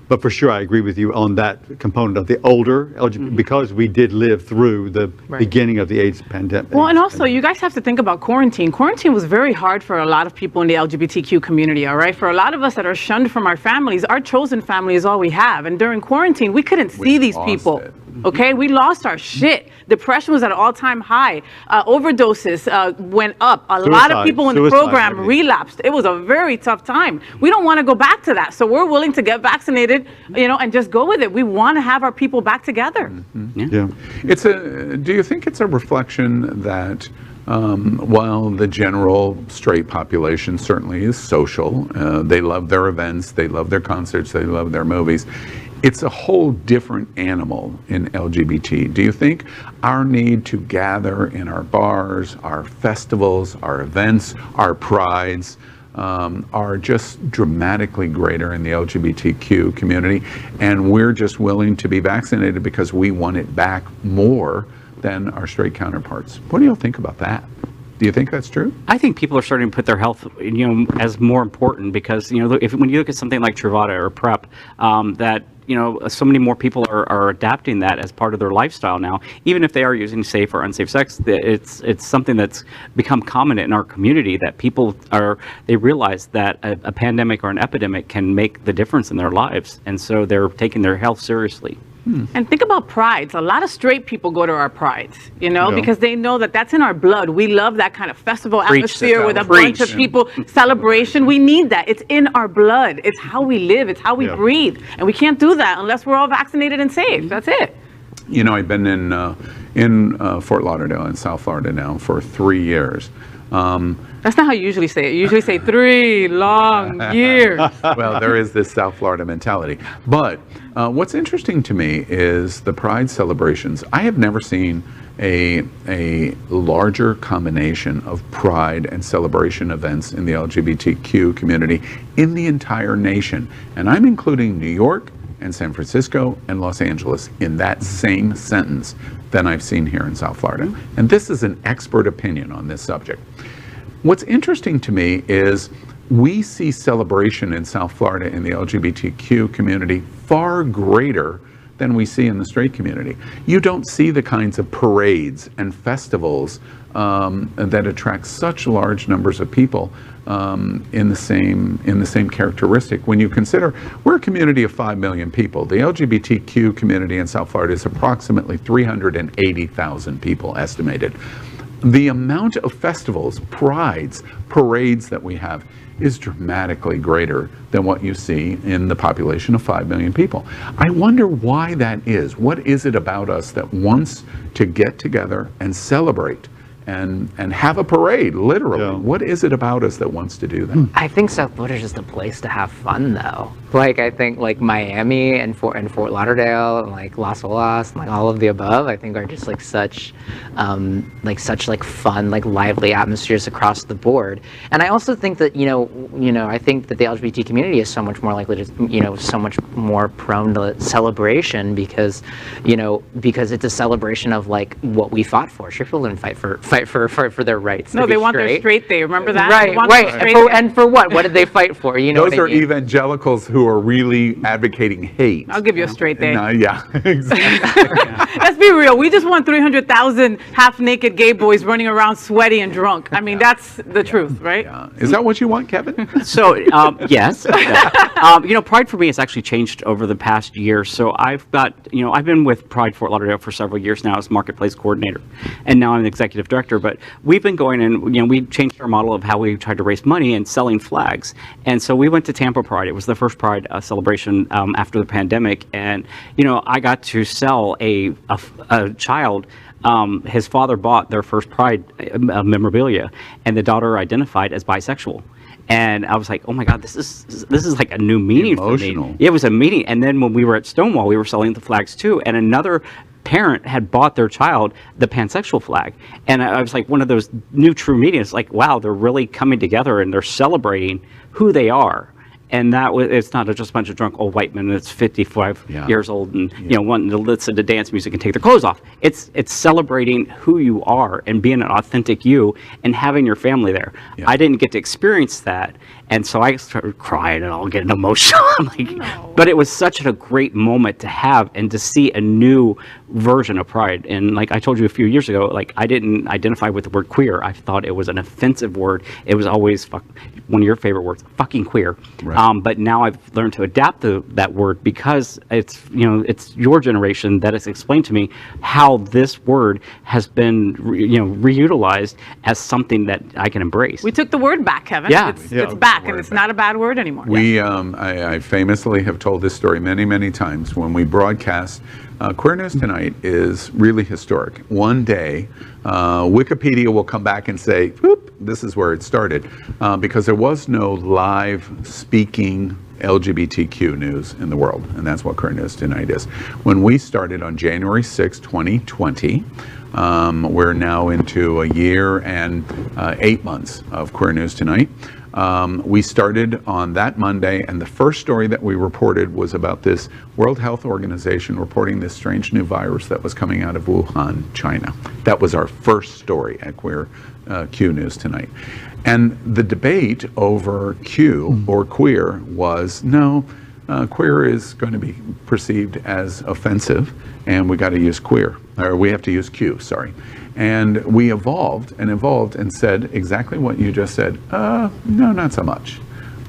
But for sure, I agree with you on that component of the older LGBT, because we did live through the beginning of the AIDS pandemic. Well, and also, you guys have to think about quarantine. Quarantine was very hard for a lot of people in the LGBTQ community, all right? For a lot of us that are shunned from our families, our chosen family is all we have. And during quarantine, we couldn't see these people. Okay, we lost our shit. Depression was at an all-time high. Overdoses went up. A lot of people in the program relapsed. It was a very tough time. We don't want to go back to that. So we're willing to get vaccinated, you know, and just go with it. We want to have our people back together. Yeah. Do you think it's a reflection that while the general straight population certainly is social, they love their events, they love their concerts, they love their movies, it's a whole different animal in LGBT. Do you think our need to gather in our bars, our festivals, our events, our prides are just dramatically greater in the LGBTQ community, and we're just willing to be vaccinated because we want it back more than our straight counterparts? What do you think about that? Do you think that's true? I think people are starting to put their health, you know, as more important, because, you know, when you look at something like Truvada or PrEP, that, you know, so many more people are adapting that as part of their lifestyle now. Even if they are using safe or unsafe sex, it's something that's become common in our community, that people they realize that a pandemic or an epidemic can make the difference in their lives, and so they're taking their health seriously. And think about prides. A lot of straight people go to our prides, you know, because they know that that's in our blood. We love that kind of festival atmosphere with a bunch of people, celebration. We need that. It's in our blood. It's how we live. It's how we breathe. And we can't do that unless we're all vaccinated and safe. That's it. You know, I've been in Fort Lauderdale in South Florida now for 3 years. That's not how you usually say it. You usually say 3 long years. Well, there is this South Florida mentality. But what's interesting to me is the Pride celebrations. I have never seen a larger combination of Pride and celebration events in the LGBTQ community in the entire nation. And I'm including New York and San Francisco and Los Angeles in that same sentence than I've seen here in South Florida. And this is an expert opinion on this subject. What's interesting to me is we see celebration in South Florida in the LGBTQ community far greater than we see in the straight community. You don't see the kinds of parades and festivals that attract such large numbers of people in the same characteristic. When you consider we're a community of 5 million people, the LGBTQ community in South Florida is approximately 380,000 people estimated. The amount of festivals, prides, parades that we have is dramatically greater than what you see in the population of 5 million people. I wonder why that is. What is it about us that wants to get together and celebrate and have a parade, literally. Yeah. What is it about us that wants to do that? I think South Florida is just a place to have fun, though. Like, I think like Miami and Fort Lauderdale and like Las Olas and like all of the above, I think are just like such fun, like lively atmospheres across the board. And I also think that I think that the LGBT community is so much more likely to, so much more prone to celebration because it's a celebration of like what we fought for. Straight people didn't fight for their rights. No, to they be want their straight. straight day. Remember that? Right, They want right. their straight day. And for what? What did they fight for? You know Those what I are mean? evangelicals who are really advocating hate. I'll give you a straight day. Yeah, exactly. Let's be real. We just want 300,000 half-naked gay boys running around sweaty and drunk. I mean, that's the truth, right? Yeah. Is that what you want, Kevin? So, yes. Pride for me has actually changed over the past year. So I've been with Pride Fort Lauderdale for several years now as marketplace coordinator, and now I'm the executive director. But we've been going and, we changed our model of how we tried to raise money and selling flags. And so we went to Tampa Pride. It was the first Pride celebration after the pandemic. And, I got to sell a child. His father bought their first Pride memorabilia, and the daughter identified as bisexual. And I was like, oh my God, this is like a new meaning Emotional. for me. It was a meaning. And then when we were at Stonewall, we were selling the flags too. And another parent had bought their child the pansexual flag. And I was like, one of those new true meanings, like, wow, they're really coming together and they're celebrating who they are. And it's not just a bunch of drunk old white men that's 55 years old and wanting to listen to dance music and take their clothes off. It's celebrating who you are and being an authentic you and having your family there. Yeah. I didn't get to experience that, and so I started crying and all getting emotional. But it was such a great moment to have and to see a new version of Pride. And like I told you a few years ago, like I didn't identify with the word queer. I thought it was an offensive word. It was always one of your favorite words, fucking queer. Right. But now I've learned to adapt that word because it's your generation that has explained to me how this word has been reutilized as something that I can embrace. We took the word back, Kevin. Yeah. It's back, and it's not a bad word anymore. I famously have told this story many, many times when we broadcast. Queer News Tonight is really historic. One day, Wikipedia will come back and say, whoop, this is where it started, because there was no live speaking LGBTQ news in the world, and that's what Queer News Tonight is. When we started on January 6, 2020, we're now into a year and 8 months of Queer News Tonight. We started on that Monday, and the first story that we reported was about this World Health Organization reporting this strange new virus that was coming out of Wuhan, China. That was our first story at Q News Tonight. And the debate over Q or queer was, no, queer is going to be perceived as offensive, and we got to use queer, or we have to use Q, sorry. And we evolved and said exactly what you just said. No, not so much.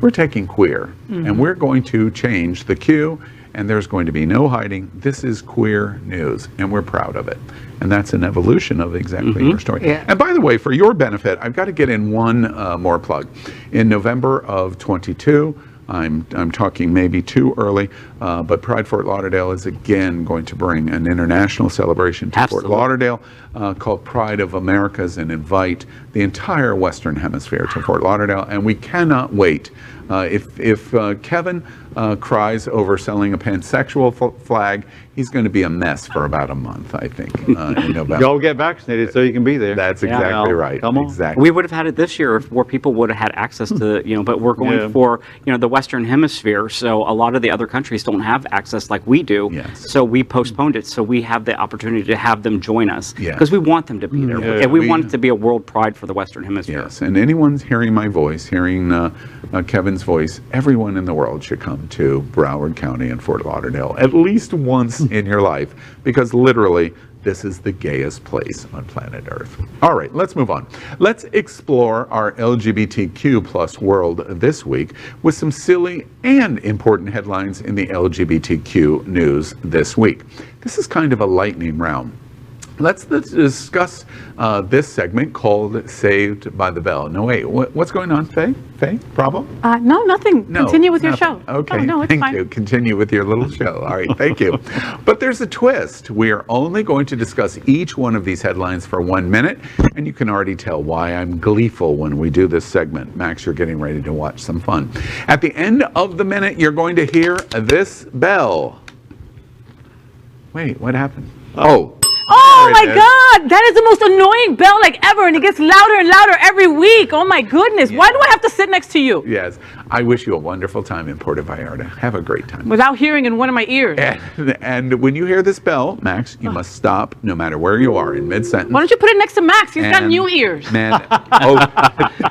We're taking queer, and we're going to change the Q, and there's going to be no hiding. This is queer news, and we're proud of it. And that's an evolution of exactly your story. Yeah. And by the way, for your benefit, I've got to get in one more plug. In November of 22, I'm talking maybe too early, but Pride Fort Lauderdale is again going to bring an international celebration to Fort Lauderdale called Pride of Americas, and invite the entire Western Hemisphere to Fort Lauderdale. And we cannot wait. If Kevin cries over selling a pansexual flag, he's going to be a mess for about a month, I think, in November. Y'all get vaccinated so you can be there. That's exactly right. Come on. Exactly. We would have had it this year if more people would have had access to, but we're going for, the Western Hemisphere. So a lot of the other countries don't have access like we do. Yes. So we postponed it. So we have the opportunity to have them join us. Yes. Because we want them to be there. Yeah, and we want it to be a world pride for the Western Hemisphere. Yes. And anyone's hearing my voice, hearing Kevin's voice, everyone in the world should come to Broward County and Fort Lauderdale at least once in your life, because literally this is the gayest place on planet Earth. All right, let's move on. Let's explore our LGBTQ plus world this week with some silly and important headlines in the LGBTQ news this week. This is kind of a lightning round. Let's discuss this segment called Saved by the Bell. No, wait, what's going on, Faye? Faye, problem? No, nothing. No, Continue with your nothing. show. Okay, Oh, no, it's thank fine. you. Continue with your little show. All right, thank you. But there's a twist. We are only going to discuss each one of these headlines for 1 minute, and you can already tell why I'm gleeful when we do this segment. Max, you're getting ready to watch some fun. At the end of the minute, you're going to hear this bell. Wait, what happened? Oh. Oh There my it is. God, that is the most annoying bell like ever, and it gets louder and louder every week. Oh my goodness, why do I have to sit next to you Yes. I wish you a wonderful time in Puerto Vallarta. Have a great time. without hearing in one of my ears? And when you hear this bell, Max, you must stop no matter where you are in mid-sentence. Why don't you put it next to Max? He's got And- new ears. Man,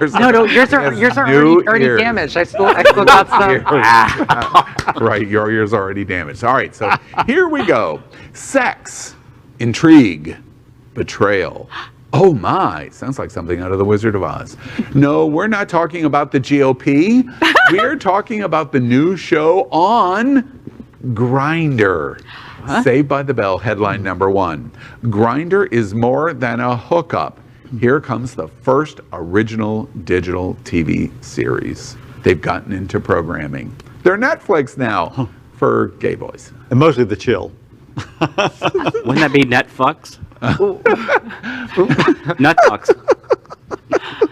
yours Yours are already ears. damaged. I still got some. Right, your ears are already damaged. All right, so here we go. Sex, intrigue, betrayal. Oh my, sounds like something out of The Wizard of Oz. No, we're not talking about the GOP. We're talking about the new show on Grindr. Saved by the Bell, headline number 1. Grindr is more than a hookup. Here comes the first original digital TV series. They've gotten into programming. They're Netflix now for gay boys. And mostly the chill. Wouldn't that be Netfucks? Nutfucks.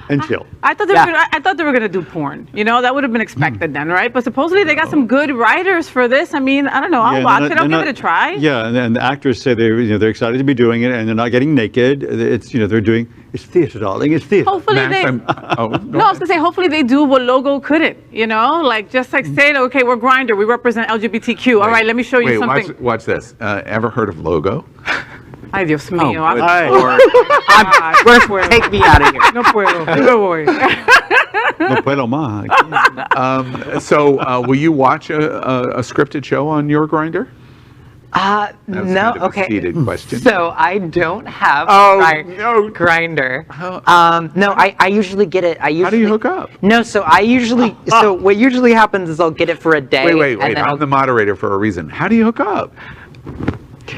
And chill. I thought they were gonna do porn. You know, that would have been expected then, right? But supposedly they got some good writers for this. I mean, I don't know. I'll watch it. I'll give it a try. Yeah, and the actors say they're excited to be doing it, and they're not getting naked. It's they're doing it's theater, darling. It's theater. Hopefully Max, they. no, No, I was gonna say hopefully they do what Logo couldn't. You know, like just like say, okay, we're Grindr, we represent LGBTQ. All right, let me show you something. Watch this. Ever heard of Logo? Ay, Dios mío. good I'm Lord. no puedo. Take me out of here. No puedo. No voy. No puedo más. So, will you watch a scripted show on your Grindr? That was No, kind of a okay. seeded question. So I don't have no. Grindr. No, I usually get it. How do you hook up? No, so I usually, so what usually happens is I'll get it for a day. Wait. and then I'm the moderator for a reason. How do you hook up?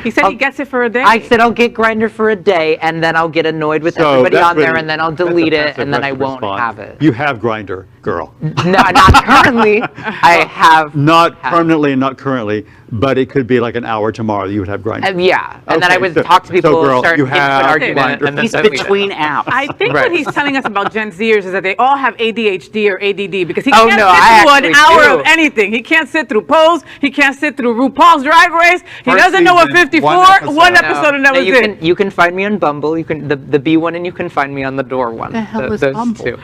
He said he gets it for a day. I said I'll get Grindr for a day, and then I'll get annoyed with everybody that's on there, really- and then I'll that's a delete it, passive and then I aggressive won't response. have it. You have Grindr, girl. No, not currently. I have. Not permanently and not currently, but it could be like an hour tomorrow you would have Grindr. Yeah, and then I Okay, would so- talk to people, so girl, start you into an have argument, Grindr. and then He's delete it. between apps. I think Right. what he's telling us about Gen Zers is that they all have ADHD or ADD because he Oh, can't no, sit I through an actually hour do. of anything. He can't sit through Pose. He can't sit through RuPaul's Drag Race. He First doesn't know what season, 54, one one episode. episode, and that No, was you it. can find me on Bumble. You can the B one, and you can find me on the Door one. The hell is those Bumble? two.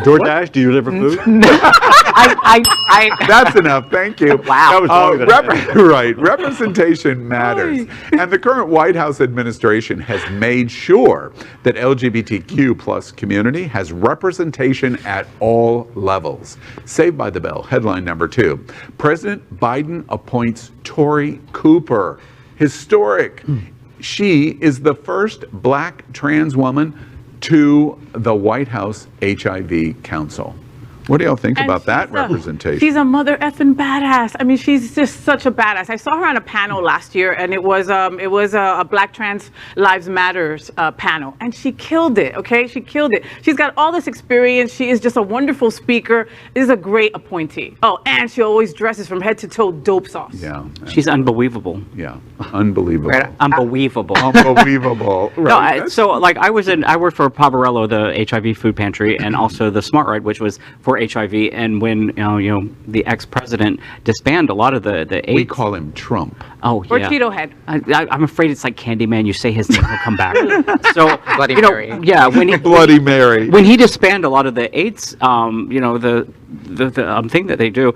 DoorDash, do you deliver food? I That's enough. Thank you. That was longer than I Right. Representation matters. And the current White House administration has made sure that LGBTQ plus community has representation at all levels. Saved by the Bell, headline number 2. President Biden appoints Tori Cooper. Historic. She is the first black trans woman to the White House HIV Council. What do y'all think And about that she's representation? She's a mother effing badass. I mean, she's just such a badass. I saw her on a panel last year, and it was a Black Trans Lives Matters panel, and she killed it. Okay, she killed it. She's got all this experience. She is just a wonderful speaker. Is a great appointee. Oh, and she always dresses from head to toe dope sauce. Yeah. She's unbelievable. Yeah. Unbelievable. Right. Unbelievable. Unbelievable. Right. No, so like I worked for Poverello, the HIV food pantry, and also the Smart Ride, which was for HIV. And when the ex-president disbanded a lot of the AIDS. We call him Trump. Oh Or yeah. Cheeto Head. I'm afraid it's like Candyman. You say his name, he'll come back. So Bloody you know, Mary. yeah, Bloody Mary. when he disbanded a lot of the AIDS, the thing that they do,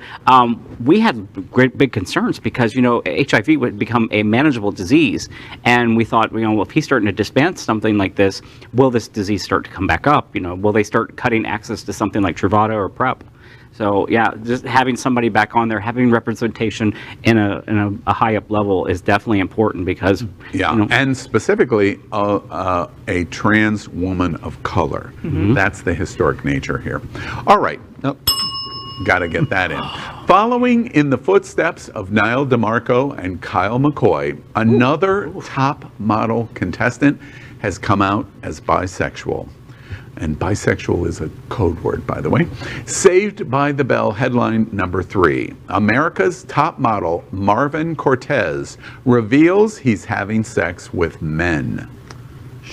we had great big concerns because HIV would become a manageable disease, and we thought, well, if he's starting to disband something like this, will this disease start to come back up? Will they start cutting access to something like Truvada or PrEP? So yeah, just having somebody back on there, having representation in a high up level is definitely important because Yeah, and specifically a trans woman of color. That's the historic nature here. All right. Got to get that in. Following in the footsteps of Niall DeMarco and Kyle McCoy, another top model contestant has come out as bisexual. And bisexual is a code word, by the way. Saved by the Bell headline number 3. America's top model, Marvin Cortez, reveals he's having sex with men.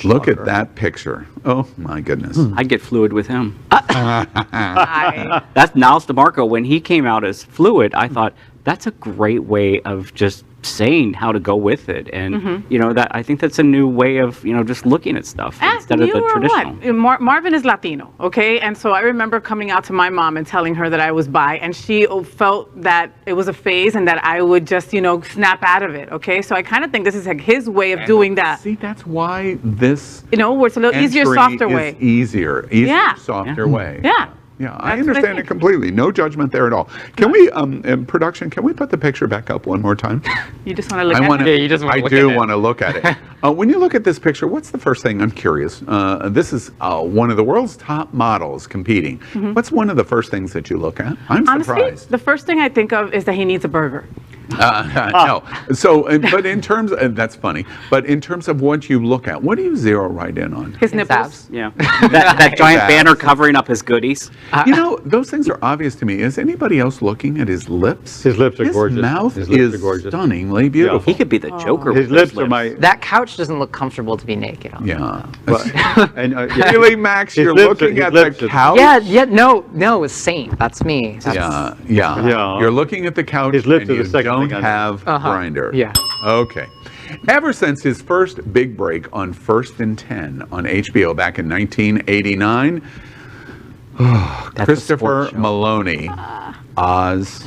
Look at that picture. Oh, my goodness. I'd get fluid with him. That's Niles DeMarco. When he came out as fluid, I thought, that's a great way of just saying how to go with it. And, you know, that I think that's a new way of, you know, just looking at stuff instead of the traditional. Marvin is Latino, okay? And so I remember coming out to my mom and telling her that I was bi, and she felt that it was a phase and that I would just, you know, snap out of it, okay? So I kind of think this is like his way of doing that. See, that's why this, you know, it's a little easier, softer way. Easier, softer way. Yeah. Yeah, I understand it completely. No judgment there at all. Can we, in production, can we put the picture back up one more time? You just want to look at it? Yeah, you just want to look at it. I do want to look at it. When you look at this picture, what's the first thing? I'm curious. This is one of the world's top models competing. What's one of the first things that you look at? I'm surprised. Honestly, the first thing I think of is that he needs a burger. No. So, but in terms of, that's funny, but in terms of what you look at, what do you zero right in on? His nipples. Yeah. that giant banner covering up his goodies. You know, those things are obvious to me. Is anybody else looking at his lips? His lips are gorgeous. His mouth His lips is are gorgeous. stunningly beautiful. He could be the Joker. His with lips are my. That couch doesn't look comfortable to be naked on. Yeah. And, Really, Max, His you're lips looking are- at his the lips are- couch? No, it's Saint. That's me. Yeah. Yeah. You're looking at the couch His lips and are the you second don't thing I have Grindr. Yeah. Okay. Ever since his first big break on First and 10 on HBO back in 1989, Christopher Maloney, Oz.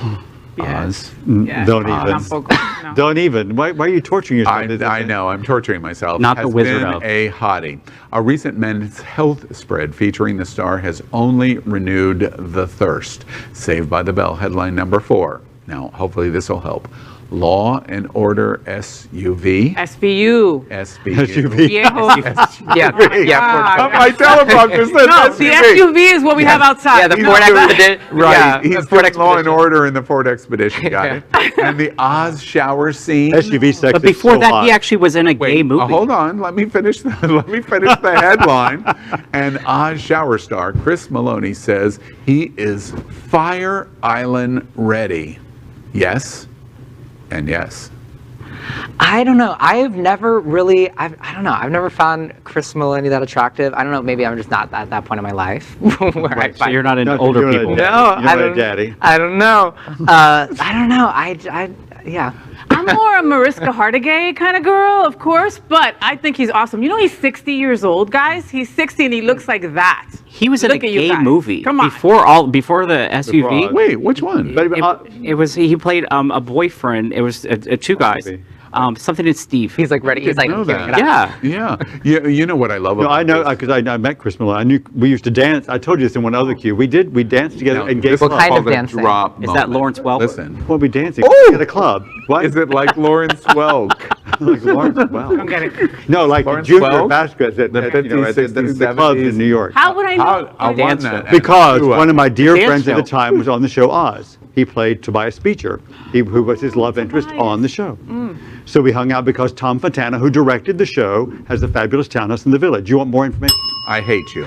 Yes. Don't even. Don't even. Why are you torturing yourself? I know, I'm torturing myself. Not the has Wizard been of. a hottie. A recent Men's Health spread featuring the star has only renewed the thirst. Saved by the Bell headline number 4. Now, hopefully this will help. Law and Order SUV. SVU. SUV. Yeah. My teleprompter said No, SUV. the SUV is what we have outside. Yeah, the Ford Expedition. Right, Yeah, he's the Ford doing Law and Expedition. Order in the Ford Expedition. Got it. And the Oz shower scene. SUV sex. But is before so that, hot. he actually was in a gay movie. Hold on. Let me finish the headline. And Oz shower star Chris Maloney says he is Fire Island ready. Yes, and yes. I don't know. I've never really, I don't know. I've never found Chris Maloney that attractive. I don't know. Maybe I'm just not at that point in my life. Where Right, so you're not into Not older doing it. people. No, I you're don't, a daddy. I don't know. I don't know. Yeah. I'm more a Mariska Hargitay kind of girl, of course, but I think he's awesome. You know, he's 60 years old, guys. He's 60 and he looks like that. He was in a Look at you gay guys. movie Come on. before the SUV. Frog. Wait, which one? It was he played a boyfriend. It was two guys. Maybe. Something in Steve. He's like ready. He's like, know here, that. get out. Yeah. You know what I love No, about I know this? because I met Chris Malone. I knew we used to dance. I told you this in one other cue. We danced together in gay This clubs. is kind of called a dancing? drop Is that moment. Lawrence Welk? Listen. We'll be dancing Oh! at a club. What? Is it like Lawrence Welk? like Lawrence Welk? Don't get it. No, like Lawrence junior Welk? basketball at The 50s, the 60s, clubs 70s. in New York. How would I know? I You're won dancing. that. Because one of my dear Dance friends at the show. time was on the show Oz. He played Tobias Beecher, who was his love interest on the show. So we hung out because Tom Fontana, who directed the show, has the fabulous townhouse in the Village. You want more information? I hate you.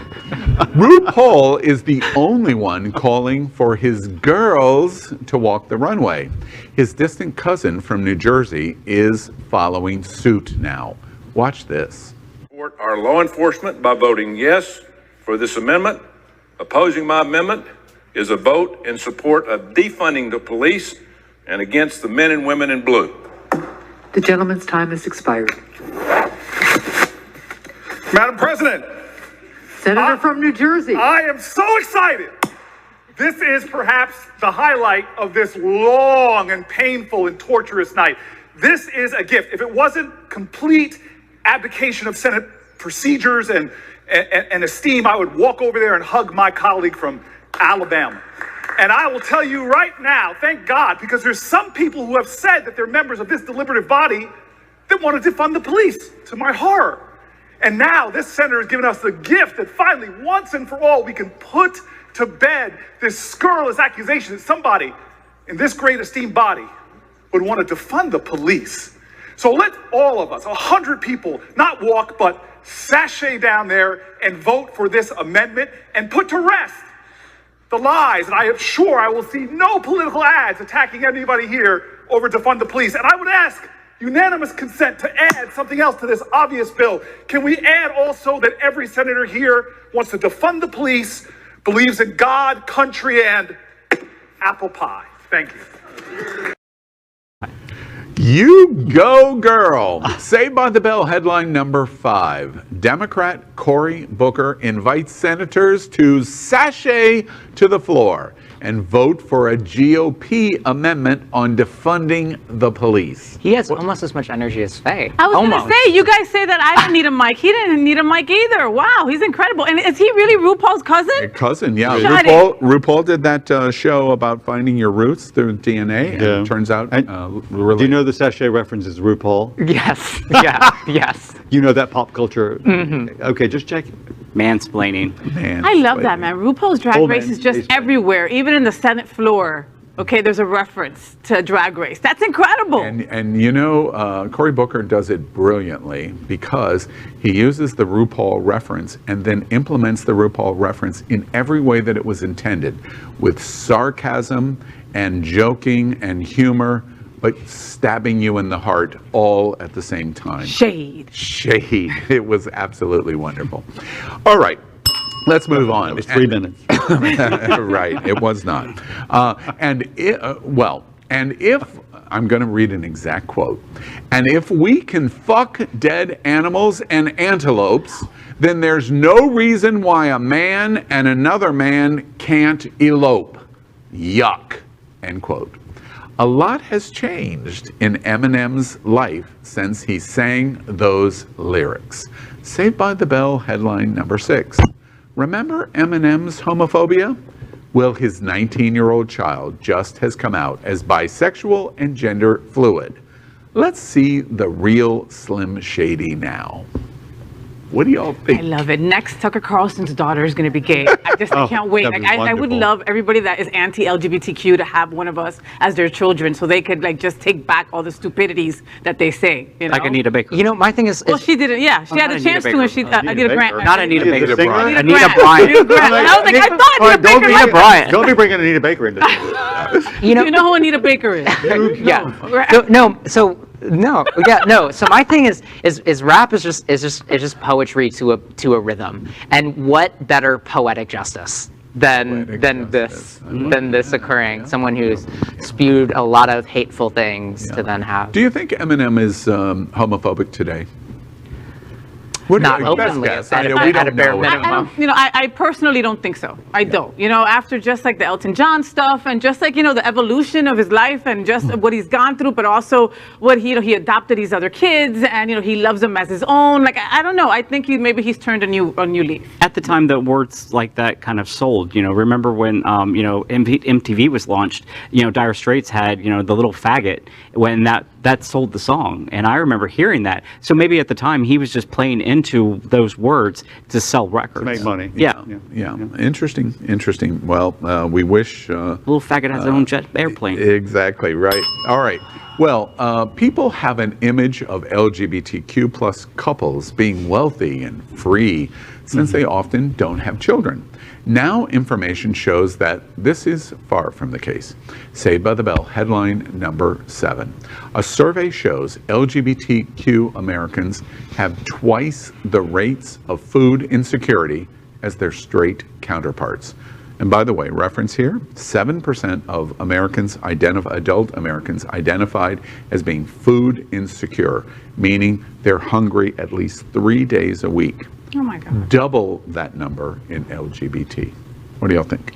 RuPaul is the only one calling for his girls to walk the runway. His distant cousin from New Jersey is following suit now. Watch this. Support our law enforcement by voting yes for this amendment. Opposing my amendment is a vote in support of defunding the police and against the men and women in blue. The gentleman's time has expired. Madam President, Senator from New Jersey. I am so excited. This is perhaps the highlight of this long and painful and torturous night. This is a gift. If it wasn't complete abdication of Senate procedures and esteem, I would walk over there and hug my colleague from Alabama. And I will tell you right now, thank God, because there's some people who have said that they're members of this deliberative body that want to defund the police, to my horror. And now this senator has given us the gift that finally, once and for all, we can put to bed this scurrilous accusation that somebody in this great esteemed body would want to defund the police. So let all of us, 100 people, not walk, but sashay down there and vote for this amendment and put to rest the lies. And I am sure I will see no political ads attacking anybody here over defund the police. And I would ask unanimous consent to add something else to this obvious bill. Can we add also that every senator here wants to defund the police, believes in God, country, and apple pie? Thank you. You go, girl. Saved by the Bell headline number 5. Democrat Cory Booker invites senators to sashay to the floor and vote for a GOP amendment on defunding the police. He has almost as much energy as Faye. I was going to say, you guys say that I don't need a mic. He didn't need a mic either. Wow, he's incredible. And is he really RuPaul's cousin? Cousin, yeah. Shut RuPaul did that show about finding your roots through DNA. And it turns out, really. Do you know the sachet reference is RuPaul? Yes. Yeah. Yes. You know that pop culture? Okay, just check. Mansplaining. I love that, man. RuPaul's Drag Old Race man, is just he's everywhere, even in the Senate floor. Okay, there's a reference to Drag Race. That's incredible. And you know, Cory Booker does it brilliantly because he uses the RuPaul reference and then implements the RuPaul reference in every way that it was intended, with sarcasm and joking and humor, but stabbing you in the heart all at the same time. Shade. Shade. It was absolutely wonderful. All right. Let's move on. It was 3 minutes. Right, it was not. And if, I'm going to read an exact quote, and if we can fuck dead animals and antelopes, then there's no reason why a man and another man can't elope. Yuck, end quote. A lot has changed in Eminem's life since he sang those lyrics. Saved by the Bell headline number 6. Remember Eminem's homophobia? Well, his 19-year-old child just has come out as bisexual and gender fluid. Let's see the real Slim Shady now. What do y'all think? I love it. Next, Tucker Carlson's daughter is going to be gay. I can't wait. that'd Like, be I would wonderful. love everybody that is anti-LGBTQ to have one of us as their children, so they could like just take back all the stupidities that they say. You know? Like Anita Baker. You know, my thing is Well, she didn't. Yeah, she had not a chance Anita to, and she Baker. Anita Grant. Not Anita Anita Baker. Singer? Anita Grant. Bryant. Anita Grant. And I was like, I thought Anita Don't Baker. be, Like, Bryant. don't be bringing Anita Baker into this. you know, you know who Anita Baker is? Yeah. So my thing is rap is just poetry to a rhythm, and what better poetic justice than this occurring? Someone who's spewed a lot of hateful things to then have. Do you think Eminem is homophobic today? What do you Not think? Best openly, guess. at I a- mean, we at a don't bare know. minimum. I personally don't think so. I don't. You know, after just like the Elton John stuff and just like, you know, the evolution of his life and just what he's gone through, but also what he adopted these other kids and, you know, he loves them as his own. Like, I don't know. I think maybe he's turned a new leaf. At the time that words like that kind of sold, you know, remember when, you know, MTV was launched, you know, Dire Straits had, you know, the little faggot when that sold the song. And I remember hearing that. So maybe at the time he was just playing into those words to sell records. To make money. Yeah. Yeah. Interesting. Well, we wish... Little faggot has his own jet airplane. Exactly, right. All right. Well, people have an image of LGBTQ plus couples being wealthy and free since they often don't have children. Now information shows that this is far from the case. Saved by the Bell, headline number 7. A survey shows LGBTQ Americans have twice the rates of food insecurity as their straight counterparts. And by the way, reference here, 7% of Americans, adult Americans, identified as being food insecure, meaning they're hungry at least 3 days a week. Oh my God. Double that number in LGBT. What do y'all think?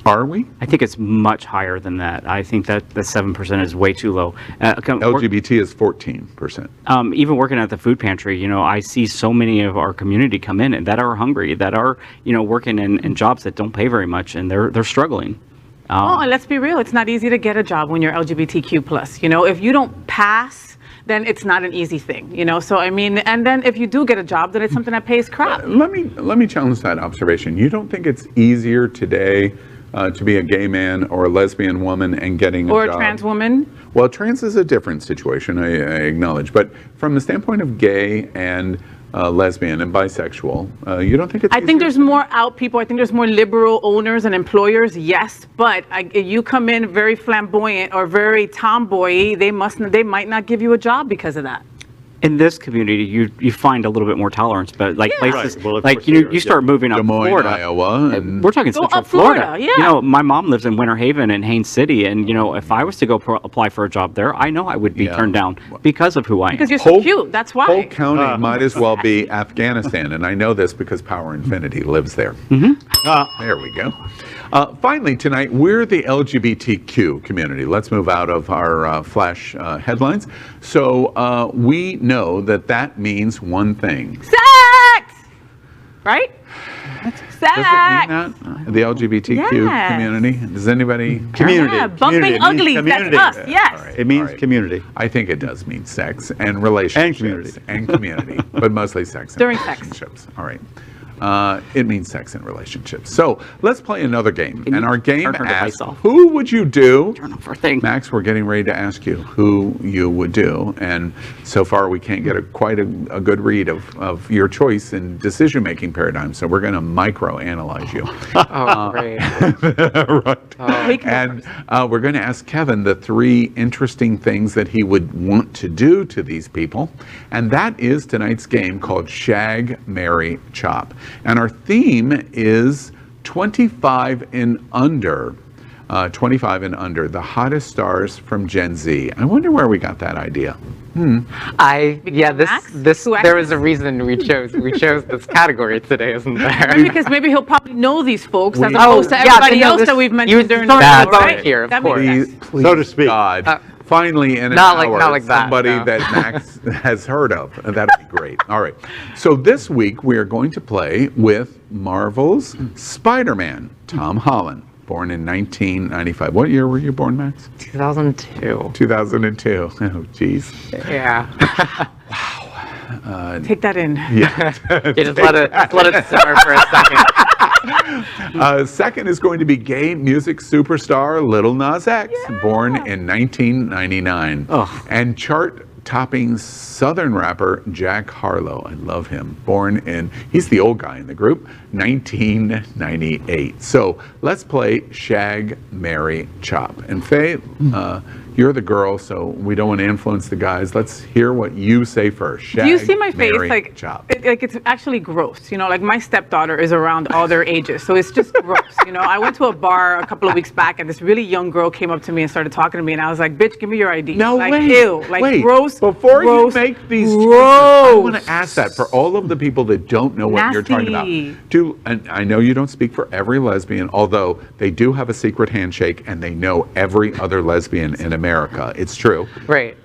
Are we? I think it's much higher than that. I think that the 7% is way too low. LGBT is 14%. Even working at the food pantry, you know, I see so many of our community come in and that are hungry, that are, you know, working in jobs that don't pay very much, and they're struggling. Oh, and let's be real. It's not easy to get a job when you're LGBTQ plus. You know, if you don't pass, then it's not an easy thing, you know? So, I mean, and then if you do get a job, then it's something that pays crap. Let me challenge that observation. You don't think it's easier today to be a gay man or a lesbian woman and getting a Or job. a trans woman. Well, trans is a different situation, I acknowledge. But from the standpoint of gay and lesbian and bisexual, you don't think it's I think easier? there's more out people. I think there's more liberal owners and employers, yes. But you come in very flamboyant or very tomboy, they might not give you a job because of that. In this community, you find a little bit more tolerance, but like places, Right. Well, of like course you there you is, start moving up Des Moines, Florida, Iowa, and we're talking Go Central up Florida, Florida. yeah. You know, my mom lives in Winter Haven and Haines City, and you know, if I was to go apply for a job there, I know I would be Yeah. turned down because of who I am. Because you're so cute. That's why. Polk County might as well be Afghanistan, and I know this because Power Infinity lives there. There we go. Finally, tonight, we're the LGBTQ community. Let's move out of our flash headlines. So we know that means one thing. Sex! Right? Sex! Does it mean that? The LGBTQ Yes. community? Does anybody? Community. Yeah, bumping Community. It means uglies, community. that's us, yes. All right, It means all right. community. I think it does mean sex and relationships. And community. But mostly sex and During sex. relationships. All right. It means sex and relationships. So let's play another game. Can And you our game turn her device asks, off? who would you do? Turn off our thing. Max, we're getting ready to ask you who you would do. And so far, we can't get quite a good read of your choice and decision-making paradigm. So we're going to micro-analyze you. Oh, great. Right. And we're going to ask Kevin the 3 interesting things that he would want to do to these people. And that is tonight's game called Shag, Marry, Chop. And our theme is 25 and under. 25 and under, the hottest stars from Gen Z. I wonder where we got that idea. Max? Who There was a reason we chose this category today, isn't there? Maybe because maybe he'll probably know these folks as We- opposed to yeah, everybody no, else this- that we've you mentioned during thought the that show, was right? here, of That makes course. sense. Please, So to speak. God. Finally, in an Not hour, like that, somebody no. that Max has heard of. That'd be great. All right. So this week, we are going to play with Marvel's Spider-Man, Tom Holland, born in 1995. What year were you born, Max? 2002. 2002. Oh, geez. Yeah. Take that in. Yeah. You just let it simmer for a second. Second is going to be gay music superstar Lil Nas X, born in 1999. And chart-topping Southern rapper Jack Harlow, I love him, he's the old guy in the group, 1998. So let's play Shag, Marry, Chop. And Faye, you're the girl, so we don't want to influence the guys. Let's hear what you say first. Shag, Do you see my face? marry, Like, chop. it's actually gross. You know, like my stepdaughter is around all their ages, so it's just gross. You know, I went to a bar a couple of weeks back, and this really young girl came up to me and started talking to me, and I was like, "Bitch, give me your ID." No, like, wait. Ew, like wait. gross. Before gross, you make these choices, gross. I want to ask that for all of the people that don't know what you're talking about. Nasty. And I know you don't speak for every lesbian, although they do have a secret handshake and they know every other lesbian in America. It's true. Right.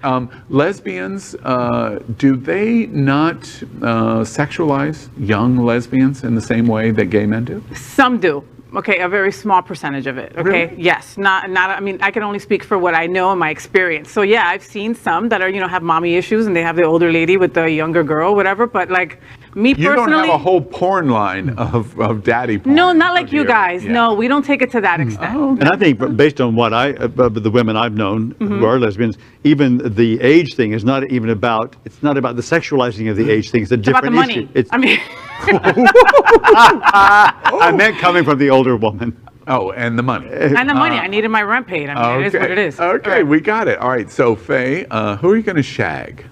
Lesbians, do they not sexualize young lesbians in the same way that gay men do? Some do. Okay, a very small percentage of it. Okay, Really? yes, not. I mean, I can only speak for what I know and my experience. So yeah, I've seen some that are, you know, have mommy issues and they have the older lady with the younger girl, whatever. But like me You personally, don't have a whole porn line of daddy porn. no, not like do you guys. Yeah. No, we don't take it to that extent. Oh, And I think based on what the women I've known who are lesbians, even the age thing is not even about, it's not about the sexualizing of the age thing. It's a It's about different the money. issue. I mean, I meant coming from the older woman. Oh, and the money. and the money. I needed my rent paid. I mean, it is what it is. Okay, we got it. All right, so Faye, who are you going to shag?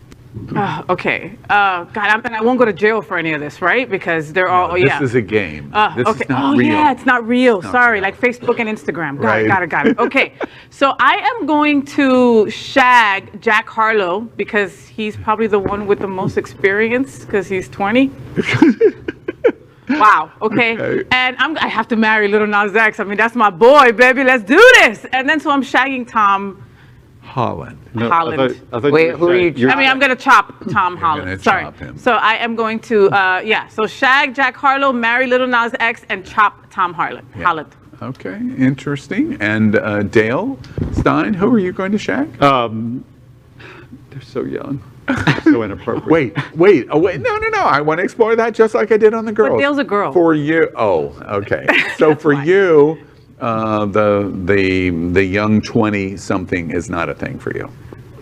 Okay. God, and I won't go to jail for any of this, right? Because they're all, This yeah. is a game. This Okay. is not Oh, real. yeah, it's not real. Sorry, real. like Facebook and Instagram. Right. Got it. Okay. So I am going to shag Jack Harlow because he's probably the one with the most experience because he's 20. Wow. Okay. And I have to marry Lil Nas X. I mean, that's my boy, baby. Let's do this. And then so I'm shagging Tom Holland. No, Holland. I thought Wait, were who are saying- you- I mean, I'm gonna chop Tom gonna Holland. Sorry. chop him. So I am going to, so shag Jack Harlow, marry Lil Nas X, and chop Tom Holland. Holland. Okay, interesting. And Dale Stine, who are you going to shag? They're so young. So inappropriate. Wait. No. I want to explore that just like I did on the girls. Dale's a girl. For you. Oh, okay. So for you, the young 20-something is not a thing for you?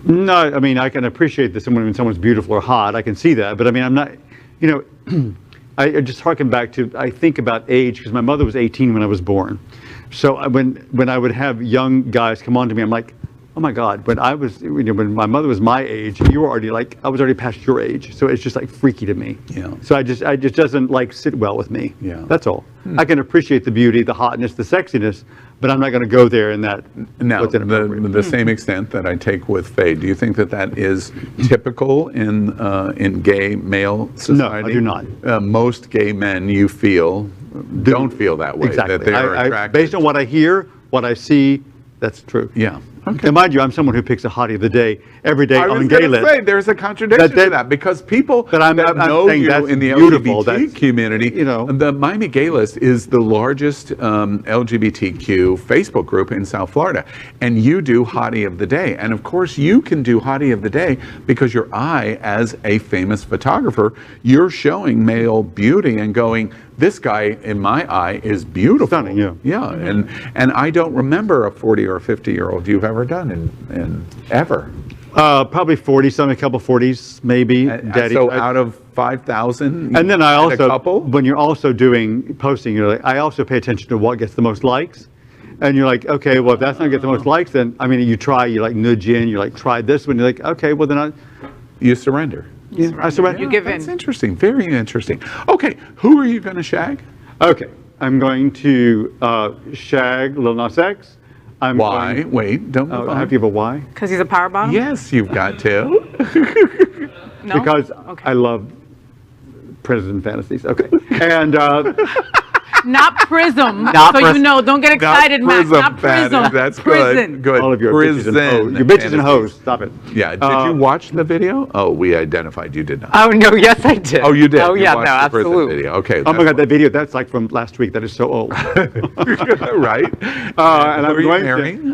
No, I mean, I can appreciate that when someone's beautiful or hot, I can see that. But I mean, I'm not, I just harken back to, I think about age, because my mother was 18 when I was born. So when I would have young guys come on to me, I'm like, oh my God, when when my mother was my age, you were already I was already past your age. So it's just freaky to me. Yeah. So I just doesn't sit well with me. Yeah. That's all. I can appreciate the beauty, the hotness, the sexiness, but I'm not going to go there in that. Now, the same extent that I take with Faye, do you think that is typical in gay male society? No, I do not. Most gay men, you feel, don't feel that way. Exactly. That they are attracted. Based on what I hear, what I see, that's true. Yeah. Okay. And mind you, I'm someone who picks a hottie of the day every day on gay list. Say there's a contradiction to that because people that know you in the LGBT community, the Miami Gay List is the largest LGBTQ Facebook group in South Florida, and you do Hottie of the Day, and of course you can do Hottie of the Day because your eye, as a famous photographer, you're showing male beauty and going, this guy in my eye is beautiful. Stunning, yeah. Yeah, and I don't remember a 40 or 50-year-old you've ever done in ever. Probably 40-some, a couple 40s maybe. Daddy. So out of 5,000. And then I also, a couple? when you're also posting, I also pay attention to what gets the most likes. And you're like, okay, well, if that's not get the most likes, then I mean, you nudge in, you're try this one. You're like, okay, well then you surrender. Yeah, I surrender. You give in. That's interesting. Very interesting. Okay, who are you going to shag? Okay, I'm going to shag Lil Nas X. Why? Wait, don't move on. I have to give a why? Because he's a power bottom? Yes, you've got to. No? Because I love prison fantasies. Okay. And not prism. Not so don't get excited, Max. Not prism. That's prison. Good. All of your bitches and hoes. Your bitches and hoes. Stop it. Yeah. Did you watch the video? Oh, we identified you did not. Oh no, yes I did. Oh, you did. Oh you yeah, watched no, the prison absolutely. Video. Okay. Oh my God, that video, that's from last week. That is so old. Right. And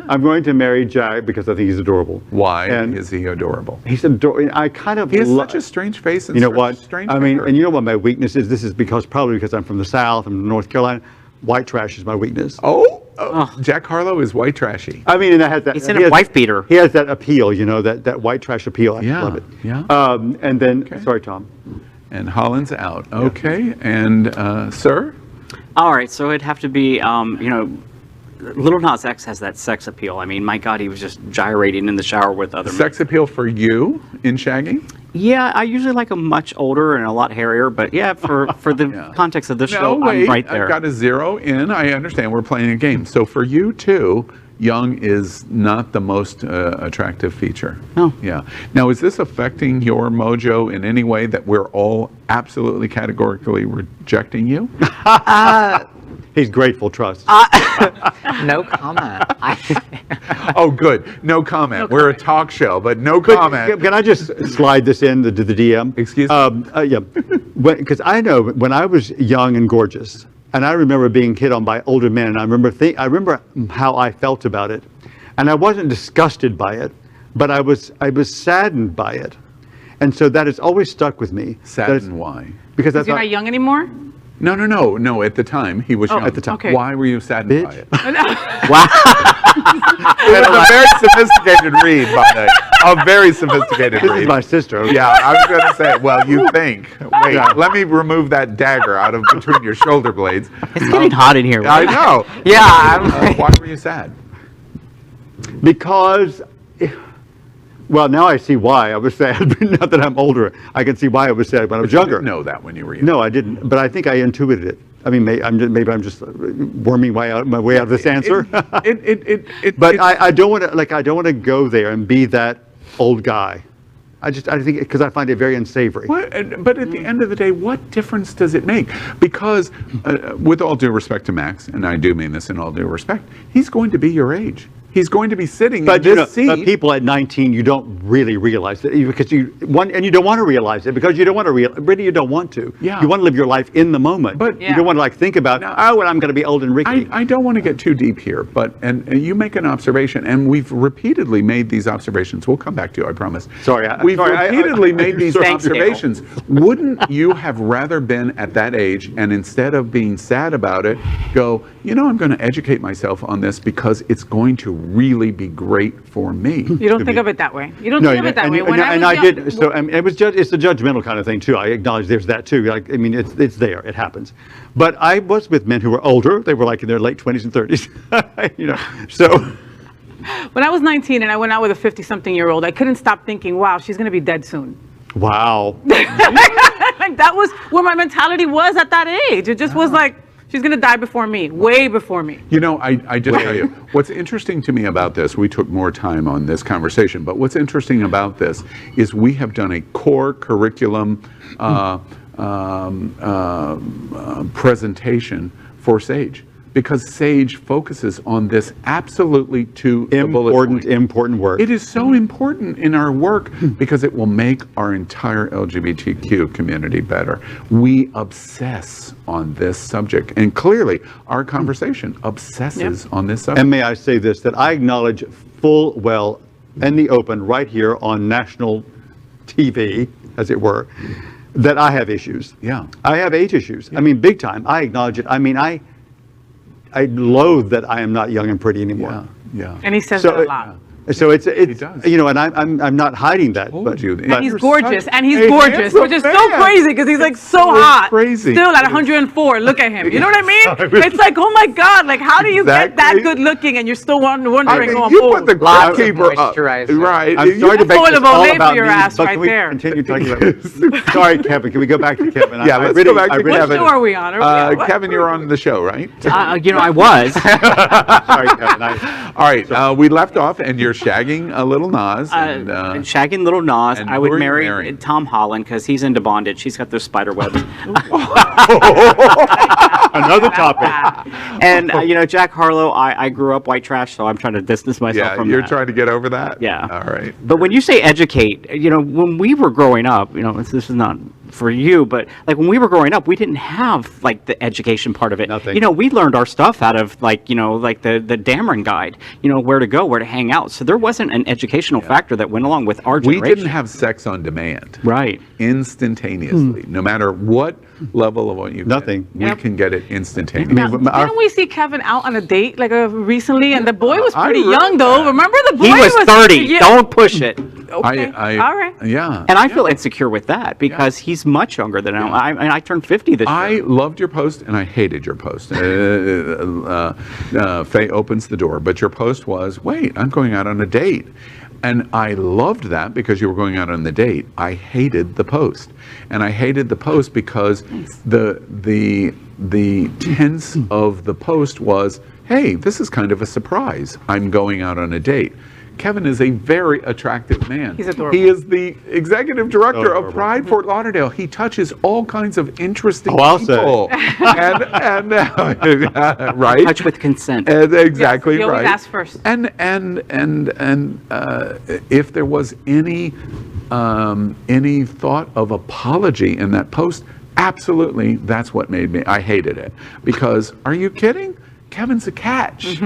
I'm going to marry Jack because I think he's adorable. Why is he adorable? He's adorable. I kind of He has such a strange face and you know what? strange I mean, hair. and you know what my weakness is? This is probably because I'm from the South, I'm from North Carolina. White trash is my weakness. Jack Harlow is white trashy. I mean, and that has that. He's in a wife beater. He has that appeal, that white trash appeal. I love it. Yeah. And then, sorry, Tom. And Holland's out. Okay. And sir? All right, so it'd have to be, Lil Nas X has that sex appeal. I mean, my God, he was just gyrating in the shower with other men. Sex appeal for you in shagging? Yeah, I usually like him much older and a lot hairier, but yeah, for the context of this show, I'm right there. I've got to zero in. I understand we're playing a game. So for you too, young is not the most attractive feature. No. Yeah. Now, is this affecting your mojo in any way that we're all absolutely categorically rejecting you? He's grateful, trust. No comment. Oh, good. No comment. We're a talk show, but no comment. Can I just slide this in to the DM? Excuse me? Yeah. Because I know when I was young and gorgeous, and I remember being hit on by older men, and I remember how I felt about it. And I wasn't disgusted by it, but I was saddened by it. And so that has always stuck with me. Saddened why? Because I You're thought, not young anymore? No. At the time, he was young. at the time. Okay. Why were you saddened by it? Wow. It was a very sophisticated read, by the way. A very sophisticated this read. is my sister. Okay? Yeah, I was going to say, well, you think. Wait, let me remove that dagger out of between your shoulder blades. It's getting hot in here. I know. Yeah. Why were you sad? Because, well, now I see why I was sad. Now that I'm older, I can see why I was sad when I was younger. You didn't know that when you were young. No, I didn't. But I think I intuited it. I mean, maybe I'm just worming my way out of this answer. But I don't want to I don't want to go there and be that old guy. I think because I find it very unsavory. But at the end of the day, what difference does it make? Because with all due respect to Maxx, and I do mean this in all due respect, he's going to be your age. He's going to be sitting But, in this seat. but people at 19, you don't really realize it because you don't want to realize it because you don't want to you don't want to. Yeah. You want to live your life in the moment. But- you don't want to like think about, when I'm going to be old and rickety. I don't want to get too deep here, but and you make an observation, and we've repeatedly made these observations. We'll come back to you, I promise. Sorry, we've repeatedly made these Thanks, Dale. observations. Wouldn't you have rather been at that age, and instead of being sad about it, go, I'm going to educate myself on this because it's going to really be great for me. You don't think of it that way. You don't think of it that way. When And was I young- did. So I mean, it's a judgmental kind of thing too. I acknowledge there's that too. Like, I mean, it's there. It happens. But I was with men who were older. They were like in their late 20s and 30s. So. When I was 19 and I went out with a 50-something-year-old, I couldn't stop thinking, wow, she's going to be dead soon. Wow. Like, that was where my mentality was at that age. It just was like, she's going to die before me, way before me. I just tell you, what's interesting to me about this, we took more time on this conversation, but what's interesting about this is we have done a core curriculum presentation for SAGE. Because SAGE focuses on this absolutely to the bullet point. Important work. It is so important in our work because it will make our entire LGBTQ community better. We obsess on this subject, and clearly our conversation obsesses on this subject. And may I say this, that I acknowledge full well in the open right here on national TV, as it were, that I have issues. Yeah. I have age issues. I mean, big time. I acknowledge it. I mean, I loathe that I am not young and pretty anymore. Yeah. And he says that a lot. So it's does. and I'm not hiding that. But And he's gorgeous, a handsome which is so man. crazy because he's like so hot. crazy. Still at 104. Look at him. You know what I mean? It's like, oh my God, like how do you get that Exactly. good looking and you're still wondering, I mean, I'm you old. put the Lots of goalkeeper up. moisturizer. Right. I'm sorry to make full this of all Olay for about your me, ass but right can we there. continue talking about Sorry, Kevin. Can we go back to Kevin? Yeah, let's go back to What Kevin. show are we on? Kevin, you're on the show, right? I was. Sorry, Kevin. All right, we left off, and you're shagging a little Nas. And, shagging little Nas. and I would who are you marry marrying? Tom Holland because he's into bondage. He's got those spider webs. Another topic. And Jack Harlow. I grew up white trash, so I'm trying to distance myself yeah, from you're that. trying to get over that? Yeah. All right. But when you say educate, when we were growing up, this is not for you, but like when we were growing up, we didn't have like the education part of it. Nothing. We learned our stuff out of like the Dameron guide, where to go, where to hang out. So there wasn't an educational factor that went along with our We generation. didn't have sex on demand. Right. Instantaneously. No matter what level of what you Nothing. we Yep. can get it instantaneously. Didn't we see Kevin out on a date like recently? And the boy was I pretty read young though. that. Remember the boy He was 30. Yeah. Don't push it. Okay. All right. Yeah. And I feel insecure with that because he's much younger than I turned 50 this I year. loved your post and I hated your post. Faye opens the door, but your post was, wait, I'm going out on a date. And I loved that because you were going out on the date. I hated the post. And I hated the post because the tense of the post was, hey, this is kind of a surprise. I'm going out on a date. Kevin is a very attractive man. He's adorable. He is the executive director of adorable. Pride Fort Lauderdale. He touches all kinds of interesting I'll say. people. and right? Touch with consent. Exactly Yes, he always right. asks first. And if there was any thought of apology in that post, absolutely, that's what made me. I hated it because are you kidding? Kevin's a catch,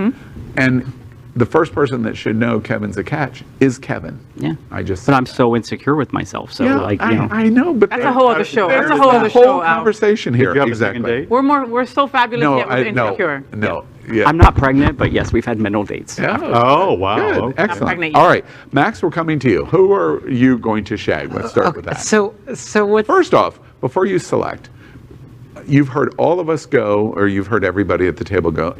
and the first person that should know Kevin's a catch is Kevin. Yeah. But I'm so insecure with myself. So I know, but That's a whole other show. That's a there's whole the other whole show, Al. conversation here. Did you have Exactly. a second date? We're so fabulous No, yet we're insecure. no. Yeah. I'm not pregnant, but yes, we've had mental dates. Yeah. Oh, wow. Good. Okay. Excellent. pregnant All right, Max, we're coming to you. Who are you going to shag? Let's start with that. So what? First off, before you select, you've heard all of us go, or you've heard everybody at the table go,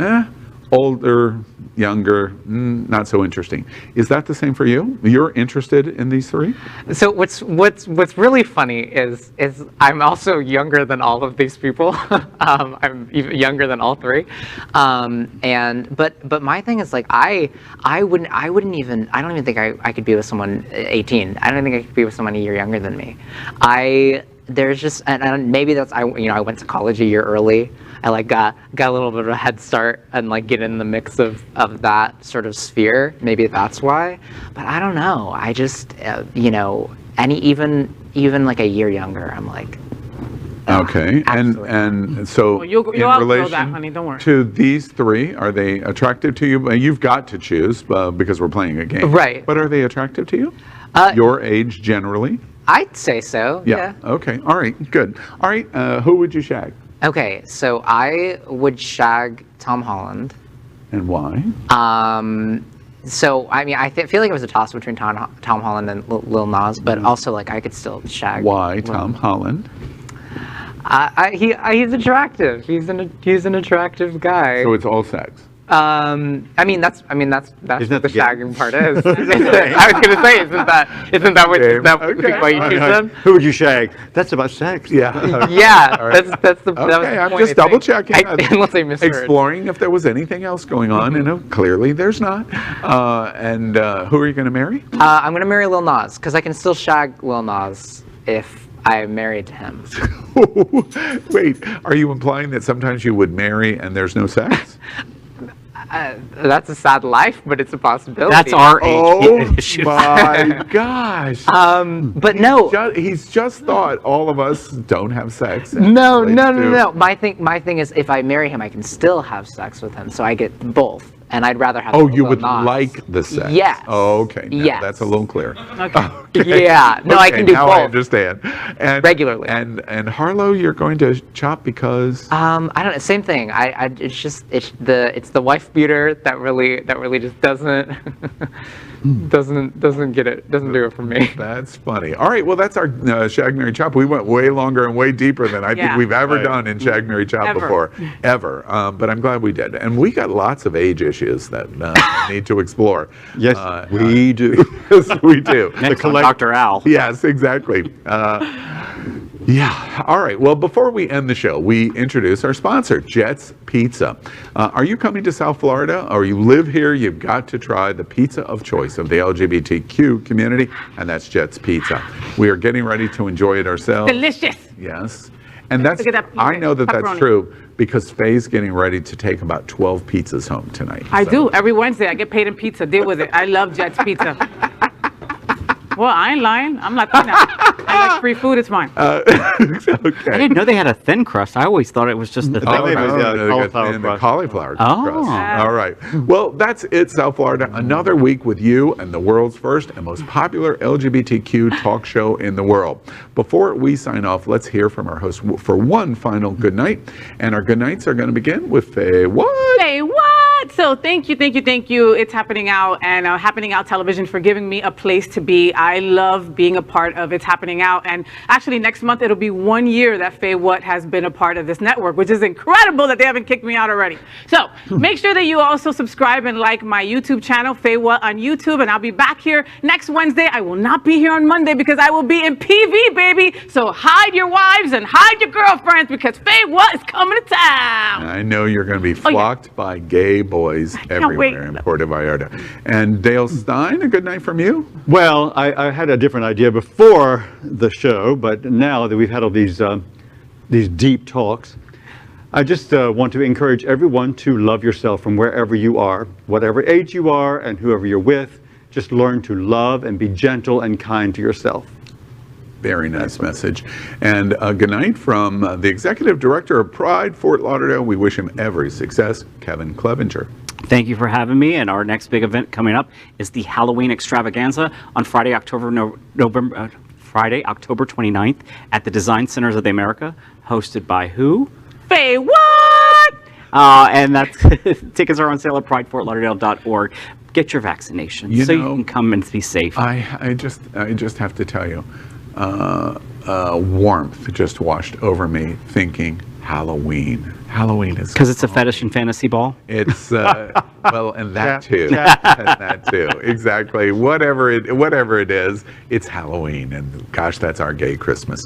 older, younger, not so interesting. Is that the same for you? You're interested in these three? So what's really funny is I'm also younger than all of these people. I'm even younger than all three. But my thing is like I don't even think I could be with someone 18. I don't think I could be with someone a year younger than me. There's just and maybe that's I went to college a year early. I like got a little bit of a head start and like get in the mix of that sort of sphere. Maybe that's why, but I don't know. I just you know, even like a year younger, I'm like. Okay, and so Well, you'll in outgrow relation that, honey, don't worry. to these three, are they attractive to you? You've got to choose because we're playing a game. Right. But are they attractive to you? Your age generally? I'd say so. Yeah. Okay. All right. Good. All right. Who would you shag? Okay, so I would shag Tom Holland. And why? So I mean, feel like it was a toss between Tom Holland and Lil Nas, but also like I could still shag. Why Tom Holland? He's attractive. He's an attractive guy. So it's all sex. I mean that's what the shagging part is. I was gonna say, isn't that why you choose them? Who would you shag? That's about sex. Yeah. Yeah, Right. that's the. That was Okay, the I'm point, just I think. double checking. Unless I misheard. Exploring if there was anything else going on. You know, clearly there's not. And who are you going to marry? I'm gonna marry Lil Nas because I can still shag Lil Nas if I'm married to him. Wait, are you implying that sometimes you would marry and there's no sex? That's a sad life, but it's a possibility. That's our Oh age. my gosh. But no. He's just thought all of us don't have sex. No. My thing is, if I marry him, I can still have sex with him, so I get both. And I'd rather have. Oh, you would Nas. like the sex? Yes. Oh, okay. Now Yes. That's a little clear. Okay. Yeah. No, I can do now both. I understand. And Regularly. And Harlow, you're going to chop because. I don't know. Same thing. It's the wife beater that really just doesn't get it. Doesn't do it for me. That's funny. All right. Well, that's our Shag, Marry, Chop. We went way longer and way deeper than I think we've ever done in Shag, Marry, Chop before. Ever. But I'm glad we did. And we got lots of age issues that need to explore. Yes, we do. Yes, we do. Next on Dr. Al. Yes, exactly. Yeah. All right. Well, before we end the show, we introduce our sponsor, Jet's Pizza. Are you coming to South Florida or you live here? You've got to try the pizza of choice of the LGBTQ community, and that's Jet's Pizza. We are getting ready to enjoy it ourselves. Delicious. Yes. And that's, Look at that I know that that's pepperoni. true because Faye's getting ready to take about 12 pizzas home tonight. I So- do. Every Wednesday, I get paid in pizza. Deal with it. I love Jet's Pizza. Well, I ain't lying. I'm Latina. I like free food. It's fine. I didn't know they had a thin crust. I always thought it was just the Oh, thick no, crust. yeah, cauliflower the crust. cauliflower Oh. crust. All right. Well, that's it, South Florida. Another week with you and the world's first and most popular LGBTQ talk show in the world. Before we sign off, let's hear from our host for one final good night. And our good nights are going to begin with Faye what? Say what? So thank you. It's Happening Out and Happening Out Television for giving me a place to be. I love being a part of It's Happening Out. And actually next month, it'll be 1 year that Faye What has been a part of this network, which is incredible that they haven't kicked me out already. So make sure that you also subscribe and like my YouTube channel, Faye What on YouTube. And I'll be back here next Wednesday. I will not be here on Monday because I will be in PV, baby. So hide your wives and hide your girlfriends because Faye What is coming to town. I know you're going to be flocked by gay boys everywhere in Puerto Vallarta. And Dale Stine, a good night from you? Well, I had a different idea before the show, but now that we've had all these deep talks, I just want to encourage everyone to love yourself from wherever you are, whatever age you are and whoever you're with. Just learn to love and be gentle and kind to yourself. Very nice message. And good night from the Executive Director of Pride Fort Lauderdale. We wish him every success, Kevin Clevenger. Thank you for having me. And our next big event coming up is the Halloween Extravaganza on Friday, October 29th at the Design Centers of the America, hosted by who? Faye What? And that's tickets are on sale at pridefortlauderdale.org. Get your vaccination You so know, you can come and be safe. I just have to tell you, warmth just washed over me thinking Halloween. Halloween is Because it's a fetish and fantasy ball? It's Well, and that too. And that too. Exactly. Whatever it is, it's Halloween. And gosh, that's our gay Christmas.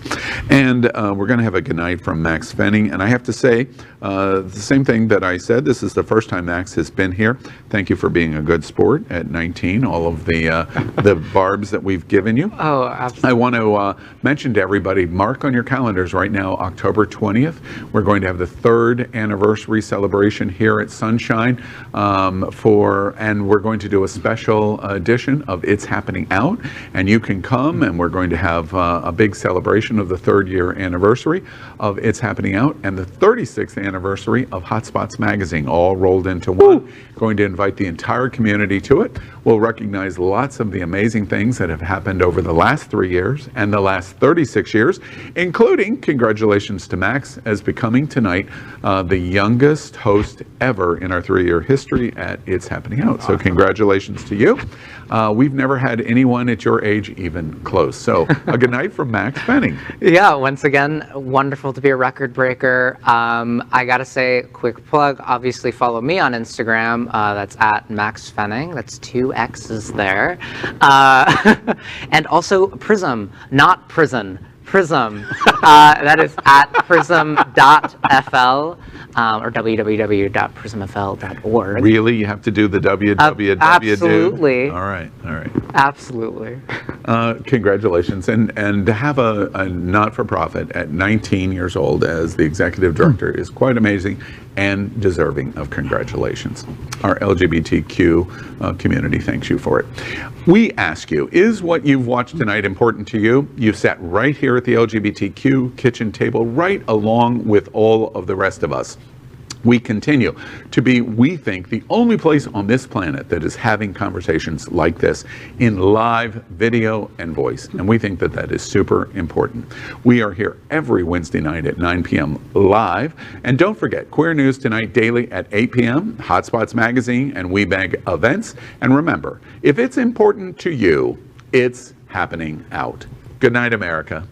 And we're going to have a good night from Maxx Fenning. And I have to say the same thing that I said. This is the first time Maxx has been here. Thank you for being a good sport at 19, all of the barbs that we've given you. Oh, absolutely. I want to mention to everybody, mark on your calendars right now, October 20th. We're going to have the 3rd anniversary celebration here at Sunshine and we're going to do a special edition of It's Happening Out. And you can come, and we're going to have a big celebration of the 3rd year anniversary of It's Happening Out and the 36th anniversary of Hotspots Magazine, all rolled into one. Going to invite the entire community to it. We'll recognize lots of the amazing things that have happened over the last 3 years and the last 36 years, including congratulations to Maxx as becoming tonight the youngest host ever in our 3-year history at It's Happening Out. So congratulations to you. We've never had anyone at your age even close. So a good night from Maxx Fenning. Yeah, once again, wonderful to be a record breaker. I gotta say, quick plug, obviously follow me on Instagram. That's at Maxx Fenning. That's 2 X's there. And also Prism, not Prison. Prism. That is at prism.fl or www.prismfl.org. Really? You have to do the www? Absolutely. All right. Absolutely. Congratulations. And to have a not-for-profit at 19 years old as the executive director is quite amazing and deserving of congratulations. Our LGBTQ community thanks you for it. We ask you, is what you've watched tonight important to you? You've sat right here at the LGBTQ kitchen table, right along with all of the rest of us. We continue to be, we think, the only place on this planet that is having conversations like this in live video and voice. And we think that that is super important. We are here every Wednesday night at 9 p.m. live. And don't forget, Queer News Tonight daily at 8 p.m., Hotspots Magazine and We Bag events. And remember, if it's important to you, it's happening out. Good night, America.